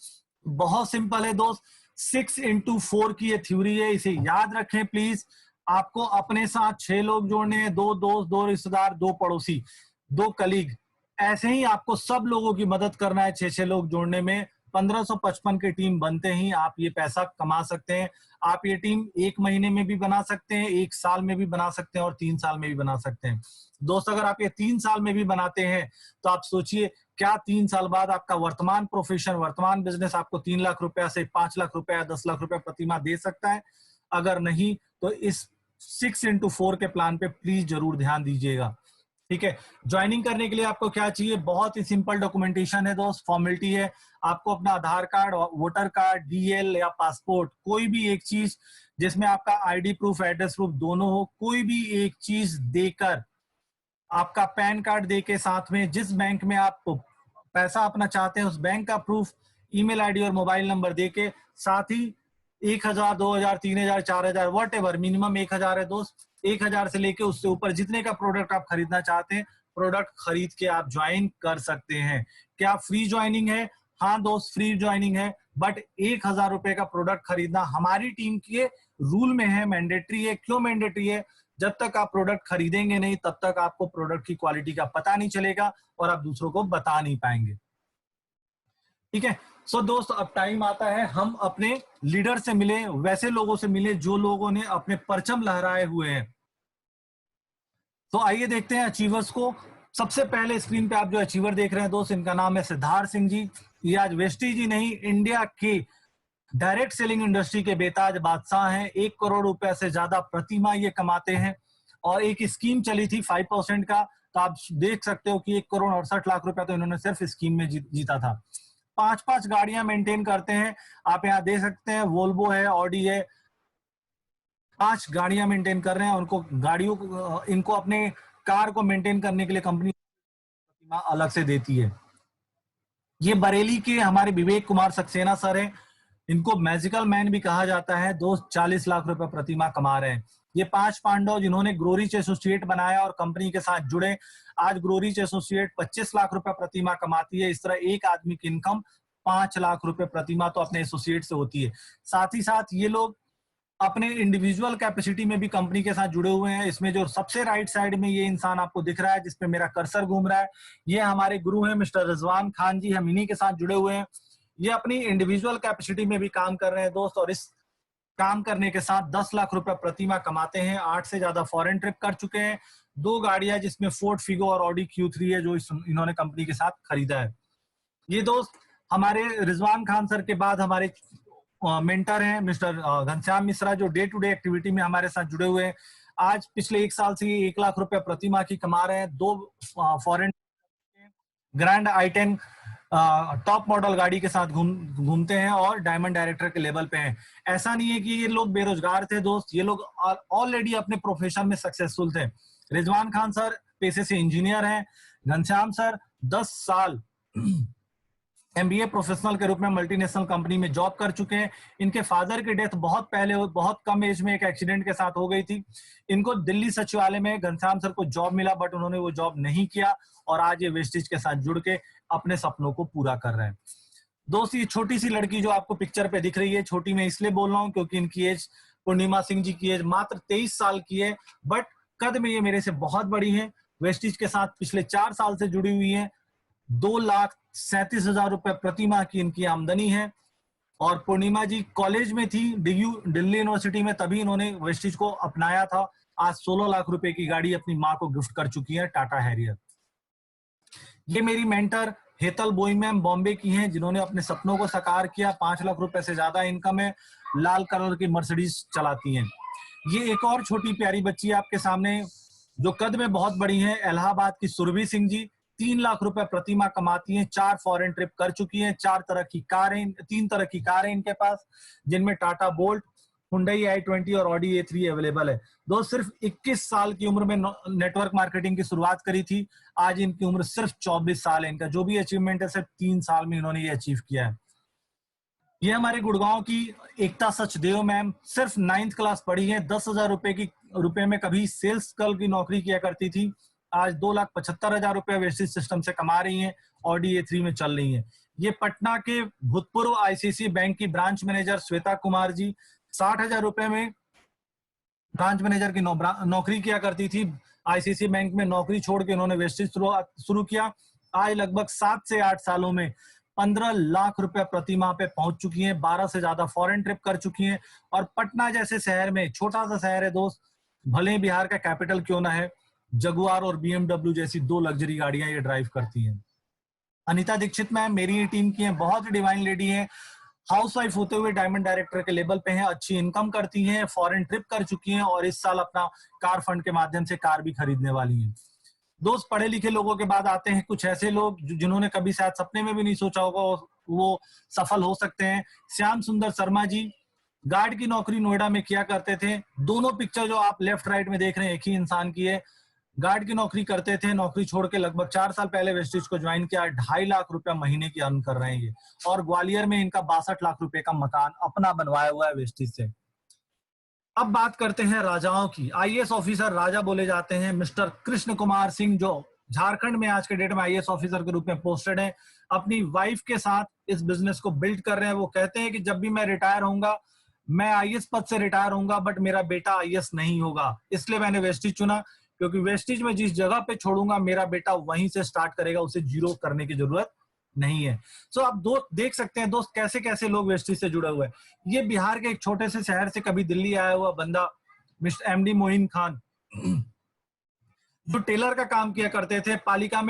बहुत सिंपल है दोस्त, 6 into 4 की ये थ्योरी है, इसे याद रखें प्लीज। आपको अपने साथ 6 लोग जोड़ने हैं, 2 दोस्त, 2 रिश्तेदार, 2 पड़ोसी, 2 कलीग, ऐसे ही आपको सब लोगों की मदद करना है 6-6 लोग जोड़ने में। 1555 की टीम बनते ही आप ये पैसा कमा सकते हैं। आप ये टीम 1 महीने में भी बना सकते हैं, 1 साल में भी बना सकते हैं और 3 साल में भी बना सकते हैं। दोस्त अगर आप ये 3 साल में भी बनाते हैं तो आप सोचिए क्या 3 साल बाद आपका वर्तमान प्रोफेशन, वर्तमान बिजनेस आपको 3 लाख रुपया से 5 लाख रुपया, 10 लाख रुपया प्रति माह दे सकता है। अगर नहीं तो इस 6 into 4 के प्लान पे प्लीज जरूर ध्यान दीजिएगा। ठीक है, ज्वाइनिंग करने के लिए आपको क्या चाहिए, बहुत ही सिंपल डॉक्यूमेंटेशन है दोस्त, फॉर्मेलिटी है। आपको अपना आधार कार्ड, वोटर कार्ड, DL या पासपोर्ट, कोई भी एक चीज जिसमें आपका ID प्रूफ, एड्रेस प्रूफ दोनों हो, कोई भी एक चीज देकर, आपका पैन कार्ड देके साथ में, जिस बैंक में आप पैसा अपना चाहते हैं उस बैंक का प्रूफ, ईमेल ID और मोबाइल नंबर देके, साथ ही 1,000, 2,000, 3,000, 4,000 वट एवर, मिनिमम 1,000 है दोस्त। 1,000 से लेके उससे ऊपर जितने का प्रोडक्ट आप खरीदना चाहते हैं, प्रोडक्ट खरीद के आप ज्वाइन कर सकते हैं। क्या फ्री ज्वाइनिंग है? हाँ दोस्त, फ्री ज्वाइनिंग है, बट 1,000 रुपए का प्रोडक्ट खरीदना हमारी टीम के रूल में है, मैंडेटरी है। क्यों मैंडेटरी है? जब तक आप प्रोडक्ट खरीदेंगे नहीं तब तक आपको प्रोडक्ट की क्वालिटी का पता नहीं चलेगा और आप दूसरों को बता नहीं पाएंगे। ठीक है, सो दोस्त अब टाइम आता है हम अपने लीडर से मिले, वैसे लोगों से मिले जो लोगों ने अपने परचम लहराए हुए हैं। तो आइए देखते हैं अचीवर्स को। सबसे पहले स्क्रीन पे आप जो अचीवर देख रहे हैं दोस्त, इनका नाम है सिद्धार्थ सिंह जी। ये आज वेस्टी जी नहीं, इंडिया के डायरेक्ट सेलिंग इंडस्ट्री के बेताज बादशाह हैं। 1 करोड़ रुपए से ज्यादा प्रति माह ये कमाते हैं और एक स्कीम चली थी 5% का, तो आप देख सकते हो कि 1 करोड़ 68 लाख रुपया तो इन्होंने सिर्फ स्कीम में जीता था। 5-5 गाड़ियां मेंटेन करते हैं, आप यहाँ देख सकते हैं, वोल्वो है, ऑडी है, 5 गाड़ियां मेंटेन कर रहे हैं। उनको गाड़ियों को, इनको अपने कार को मेंटेन करने के लिए कंपनी प्रतिमा अलग से देती है। ये बरेली के हमारे विवेक कुमार सक्सेना सर हैं, इनको मैजिकल मैन भी कहा जाता है। दोस्त 40 लाख रुपए प्रतिमा कमा रहे हैं। ये 5 पांडव जिन्होंने ग्रोरिच एसोसिएट बनाया और कंपनी के साथ जुड़े, आज ग्रोरिच एसोसिएट 25 लाख रुपए प्रतिमा कमाती है। इस तरह एक आदमी की इनकम 5 लाख रुपए प्रतिमा तो अपने एसोसिएट से होती है। साथ ही साथ ये लोग अपने इंडिविजुअल कैपेसिटी में भी कंपनी के साथ जुड़े हुए हैं। इसमें जो सबसे राइट साइड में ये इंसान आपको दिख रहा है, जिसपे मेरा कर्सर घूम रहा है, ये हमारे गुरु हैं मिस्टर रिजवान खान जी। हम इन्हीं के साथ जुड़े हुए हैं। ये अपनी इंडिविजुअल कैपेसिटी में भी काम कर रहे हैं दोस्त, और इस काम करने के साथ 10 लाख रुपए प्रतिमा कमाते हैं। 8 से ज्यादा फॉरेन ट्रिप कर चुके हैं। 2 गाड़ियां जिसमें फोर्ड फिगो और ऑडी Q3 है जो इन्होंने कंपनी के साथ खरीदा है। ये दोस्त हमारे रिजवान खान सर के बाद हमारे मेंटर हैं मिस्टर घनश्याम मिश्रा, जो डे टू डे एक्टिविटी में हमारे साथ जुड़े हुए हैं। आज पिछले 1 साल से ये 1 लाख रुपए प्रतिमा की कमा रहे हैं। 2 foreign grand I10 top model गाड़ी के साथ घूमते हैं और डायमंड डायरेक्टर के लेवल पे हैं। ऐसा नहीं है कि ये लोग बेरोजगार थे दोस्त, ये लोग ऑलरेडी अपने प्रोफेशन में सक्सेसफुल थे। रिजवान खान सर पेशे से इंजीनियर हैं। घनश्याम सर 10 साल MBA प्रोफेशनल के रूप में मल्टीनेशनल कंपनी में जॉब कर चुके हैं। इनके फादर की डेथ बहुत पहले, बहुत कम एज में एक एक्सीडेंट के साथ हो गई थी। इनको दिल्ली सचिवालय में घनश्याम सर को जॉब मिला, बट उन्होंने वो जॉब नहीं किया और आज ये वेस्टिज के साथ जुड़ के अपने सपनों को पूरा कर रहे हैं। दोस्त ये छोटी सी लड़की जो आपको पिक्चर पे दिख रही है, छोटी मैं इसलिए बोल रहा हूँ क्योंकि इनकी एज, पूर्णिमा सिंह जी की एज मात्र 23 साल की है, बट कद में ये मेरे से बहुत बड़ी है। वेस्टिज के साथ पिछले 4 साल से जुड़ी हुई है। 2,37,000 रुपए प्रतिमाह की इनकी आमदनी है। और पूर्णिमा जी कॉलेज में थी दिल्ली यूनिवर्सिटी में, तभी इन्होंने वेस्टिज को अपनाया था। आज 16 लाख रुपए की गाड़ी अपनी माँ को गिफ्ट कर चुकी है, टाटा हैरियर। ये मेरी मेंटर हेतल बोई मैम बॉम्बे की हैं, जिन्होंने अपने सपनों को साकार किया। 5 लाख रुपए से ज्यादा इनकम है। लाल कलर की मर्सिडीज चलाती हैं। ये एक और छोटी प्यारी बच्ची है आपके सामने जो कद में बहुत बड़ी है, इलाहाबाद की सुरभि सिंह जी। 3 लाख रुपए प्रतिमा कमाती हैं। 4 फॉरेन ट्रिप कर चुकी हैं। 3 तरह की कारें इनके पास, जिनमें टाटा बोल्ट, हुंडई i20 और ऑडी A3 अवेलेबल है। दोस्त सिर्फ 21 साल की उम्र में नेटवर्क मार्केटिंग की शुरुआत करी थी। आज इनकी उम्र सिर्फ 24 साल है। इनका जो भी अचीवमेंट है सिर्फ 3 साल में इन्होंने ये अचीव किया है। ये हमारे गुड़गांव की एकता सचदेव मैम, सिर्फ 9th क्लास पढ़ी है। 10,000 रुपए में कभी सेल्स गर्ल की नौकरी किया करती थी। आज 2,75,000 रुपए वेस्टिज सिस्टम से कमा रही हैं। ऑडी A3 में चल रही हैं। ये पटना के भूतपूर्व ICICI बैंक की ब्रांच मैनेजर श्वेता कुमार जी, 60,000 रुपए में ब्रांच मैनेजर की नौकरी किया करती थी। ICICI बैंक में नौकरी छोड़ के उन्होंने वेस्टिज शुरू किया। आज लगभग 7 से 8 सालों में 15 लाख रुपए प्रतिमाह पे पहुंच चुकी हैं। 12 से ज्यादा फॉरेन ट्रिप कर चुकी हैं। और पटना जैसे शहर में, छोटा सा शहर है दोस्त, भले बिहार का कैपिटल क्यों ना है, जगुआर और BMW जैसी 2 लग्जरी गाड़ियां ये ड्राइव करती हैं। अनीता दीक्षित मैम मेरी ही टीम की हैं, बहुत ही डिवाइन लेडी हैं। हाउसवाइफ होते हुए डायमंड डायरेक्टर के लेवल पे हैं, अच्छी इनकम करती हैं, फॉरेन ट्रिप कर चुकी हैं और इस साल अपना कार फंड के माध्यम से कार भी खरीदने वाली हैं। दोस्त पढ़े लिखे लोगों के बाद आते हैं कुछ ऐसे लोग जिन्होंने कभी शायद सपने में भी नहीं सोचा होगा वो सफल हो सकते हैं। श्याम सुंदर शर्मा जी गार्ड की नौकरी नोएडा में किया करते थे। दोनों पिक्चर जो आप लेफ्ट राइट में देख रहे हैं एक ही इंसान की है। गार्ड की नौकरी करते थे, नौकरी छोड़ के लगभग 4 साल पहले वेस्टिज को ज्वाइन किया। 2.5 लाख रुपया महीने की अर्न कर रहे हैं ये। और ग्वालियर में इनका 62 लाख रुपए का मकान अपना बनवाया हुआ है वेस्टिज से। अब बात करते हैं राजाओं की। IAS ऑफिसर राजा बोले जाते हैं मिस्टर कृष्ण कुमार सिंह, जो झारखंड में आज के डेट में IAS ऑफिसर के रूप में पोस्टेड है। अपनी वाइफ के साथ इस बिजनेस को बिल्ड कर रहे हैं। वो कहते हैं कि जब भी मैं रिटायर होऊंगा, मैं IAS पद से रिटायर होऊंगा, बट मेरा बेटा IAS नहीं होगा। इसलिए मैंने वेस्टिज चुना, क्योंकि वेस्टिज में जिस जगह पे छोड़ूंगा मेरा बेटा वहीं से स्टार्ट करेगा, उसे जीरो करने की जरूरत नहीं है। सो आप देख सकते हैं दोस्त कैसे कैसे लोग वेस्टिज से जुड़े हुए हैं। ये बिहार के एक छोटे से शहर से कभी दिल्ली आया हुआ बंदा मिस्टर MD मोइन खान, जो टेलर का काम किया करते थे, पालिका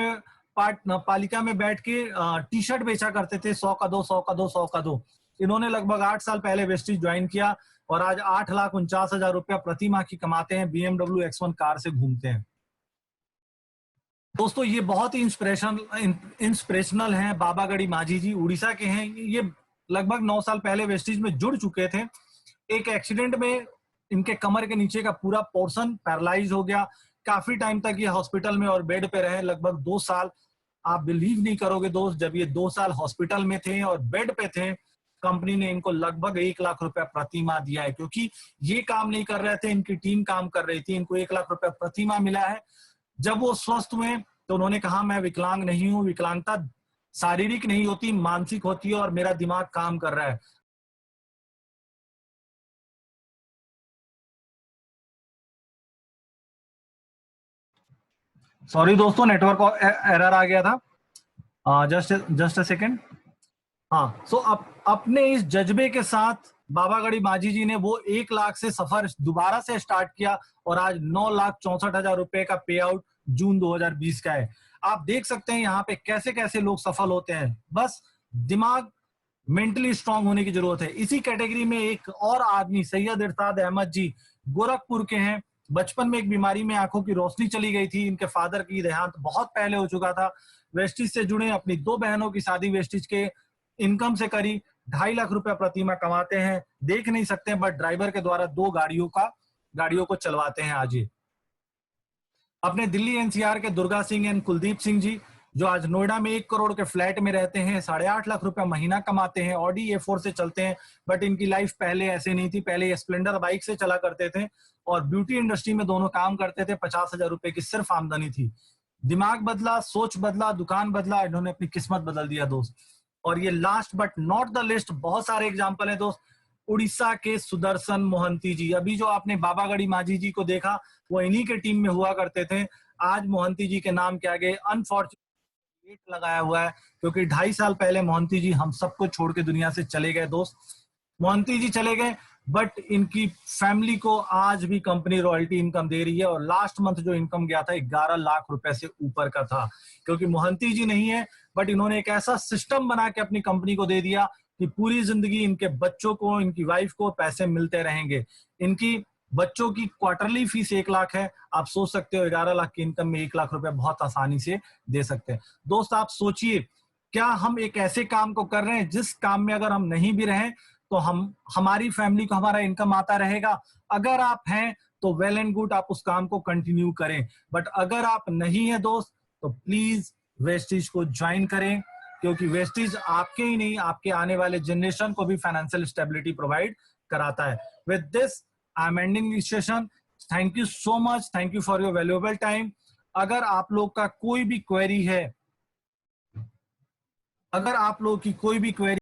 में बैठ के टी-शर्ट बेचा करते थे, 100 का 2, 100 का 2, 100 का 2। इन्होंने लगभग 8 साल पहले वेस्टिज ज्वाइन किया और आज 8,49,000 रुपया प्रति माह की कमाते हैं। BMW X1 कार से घूमते हैं। दोस्तों ये बहुत ही इंस्पिरेशनल हैं। बाबा गढ़ी माझी जी उड़ीसा के हैं। ये लगभग 9 साल पहले वेस्टिज में जुड़ चुके थे। एक एक्सीडेंट में इनके कमर के नीचे का पूरा पोर्शन पैरालाइज हो गया। काफी टाइम तक ये हॉस्पिटल में और बेड पे रहे, लगभग 2 साल। आप बिलीव नहीं करोगे दोस्त, जब ये 2 साल हॉस्पिटल में थे और बेड पे थे, कंपनी ने इनको लगभग 1 लाख रुपया प्रति माह दिया है, क्योंकि ये काम नहीं कर रहे थे, इनकी टीम काम कर रही थी। इनको 1 लाख रुपया प्रति माह मिला है। जब वो स्वस्थ हुए तो उन्होंने कहा मैं विकलांग नहीं हूं, विकलांगता शारीरिक नहीं होती, मानसिक होती है और मेरा दिमाग काम कर रहा है। सॉरी दोस्तों, नेटवर्क एरर आ गया था। Just just a second. हाँ, सो अपने इस जज्बे के साथ बाबा गढ़ी माझी जी ने वो 1 लाख से सफर दोबारा से स्टार्ट किया और आज 9,64,000 रुपए का पे आउट जून 2020 का है। आप देख सकते हैं यहाँ पे कैसे कैसे लोग सफल होते हैं। बस दिमाग मेंटली स्ट्रांग होने की जरूरत है। इसी कैटेगरी में एक और आदमी सैयद इरशाद अहमद जी गोरखपुर के हैं। बचपन में एक बीमारी में आंखों की रोशनी चली गई थी। इनके फादर की देहांत बहुत पहले हो चुका था। वेस्टिज से जुड़े, अपनी 2 बहनों की शादी वेस्टिज के इनकम से करी। 2.5 लाख रुपया प्रति माह कमाते हैं। देख नहीं सकते बट ड्राइवर के द्वारा 2 गाड़ियों को चलवाते हैं आज ये। अपने दिल्ली एनसीआर के दुर्गा सिंह एंड कुलदीप सिंह जी, जो आज नोएडा में 1 करोड़ के फ्लैट में रहते हैं, 8.5 लाख रुपया महीना कमाते हैं, ऑडी A4 से चलते हैं। बट इनकी लाइफ पहले ऐसे नहीं थी। पहले ये स्प्लेंडर बाइक से चला करते थे और ब्यूटी इंडस्ट्री में दोनों काम करते थे। 50,000 रुपए की सिर्फ आमदनी थी। दिमाग बदला, सोच बदला, दुकान बदला, इन्होंने अपनी किस्मत बदल दिया दोस्त। और ये last but not the list, बहुत सारे एग्जाम्पल है दोस्त। उड़ीसा के सुदर्शन मोहंती जी, अभी जो आपने बाबा गढ़ी माझी जी को देखा, वो इन्हीं के टीम में हुआ करते थे। आज मोहंती जी के नाम के आगे अनफॉर्चुनेट लगाया हुआ है, क्योंकि 2.5 साल पहले मोहंती जी हम सबको छोड़ के दुनिया से चले गए दोस्त। मोहंती जी चले गए बट इनकी फैमिली को आज भी कंपनी रॉयल्टी इनकम दे रही है। और लास्ट मंथ जो इनकम गया था 11 लाख रुपए से ऊपर का था, क्योंकि मोहंती जी नहीं है बट इन्होंने एक ऐसा सिस्टम बना के अपनी कंपनी को दे दिया कि पूरी जिंदगी इनके बच्चों को, इनकी वाइफ को पैसे मिलते रहेंगे। इनकी बच्चों की क्वार्टरली फीस 1 लाख है। आप सोच सकते हो 11 लाख की इनकम में 1 लाख रुपए बहुत आसानी से दे सकते हैं। दोस्त आप सोचिए, क्या हम एक ऐसे काम को कर रहे हैं जिस काम में अगर हम नहीं भी रहें तो हमारी फैमिली को हमारा इनकम आता रहेगा? अगर आप हैं तो वेल एंड गुड, आप उस काम को कंटिन्यू करें। बट अगर आप नहीं है दोस्त, तो प्लीज वेस्टिज को ज्वाइन करें, क्योंकि वेस्टिज आपके ही नहीं, आपके आने वाले जनरेशन को भी फाइनेंशियल स्टेबिलिटी प्रोवाइड कराता है। With this I am ending this session. Thank you so much, thank you for your valuable time. अगर आप लोग का कोई भी क्वेरी है, अगर आप लोग की कोई भी क्वेरी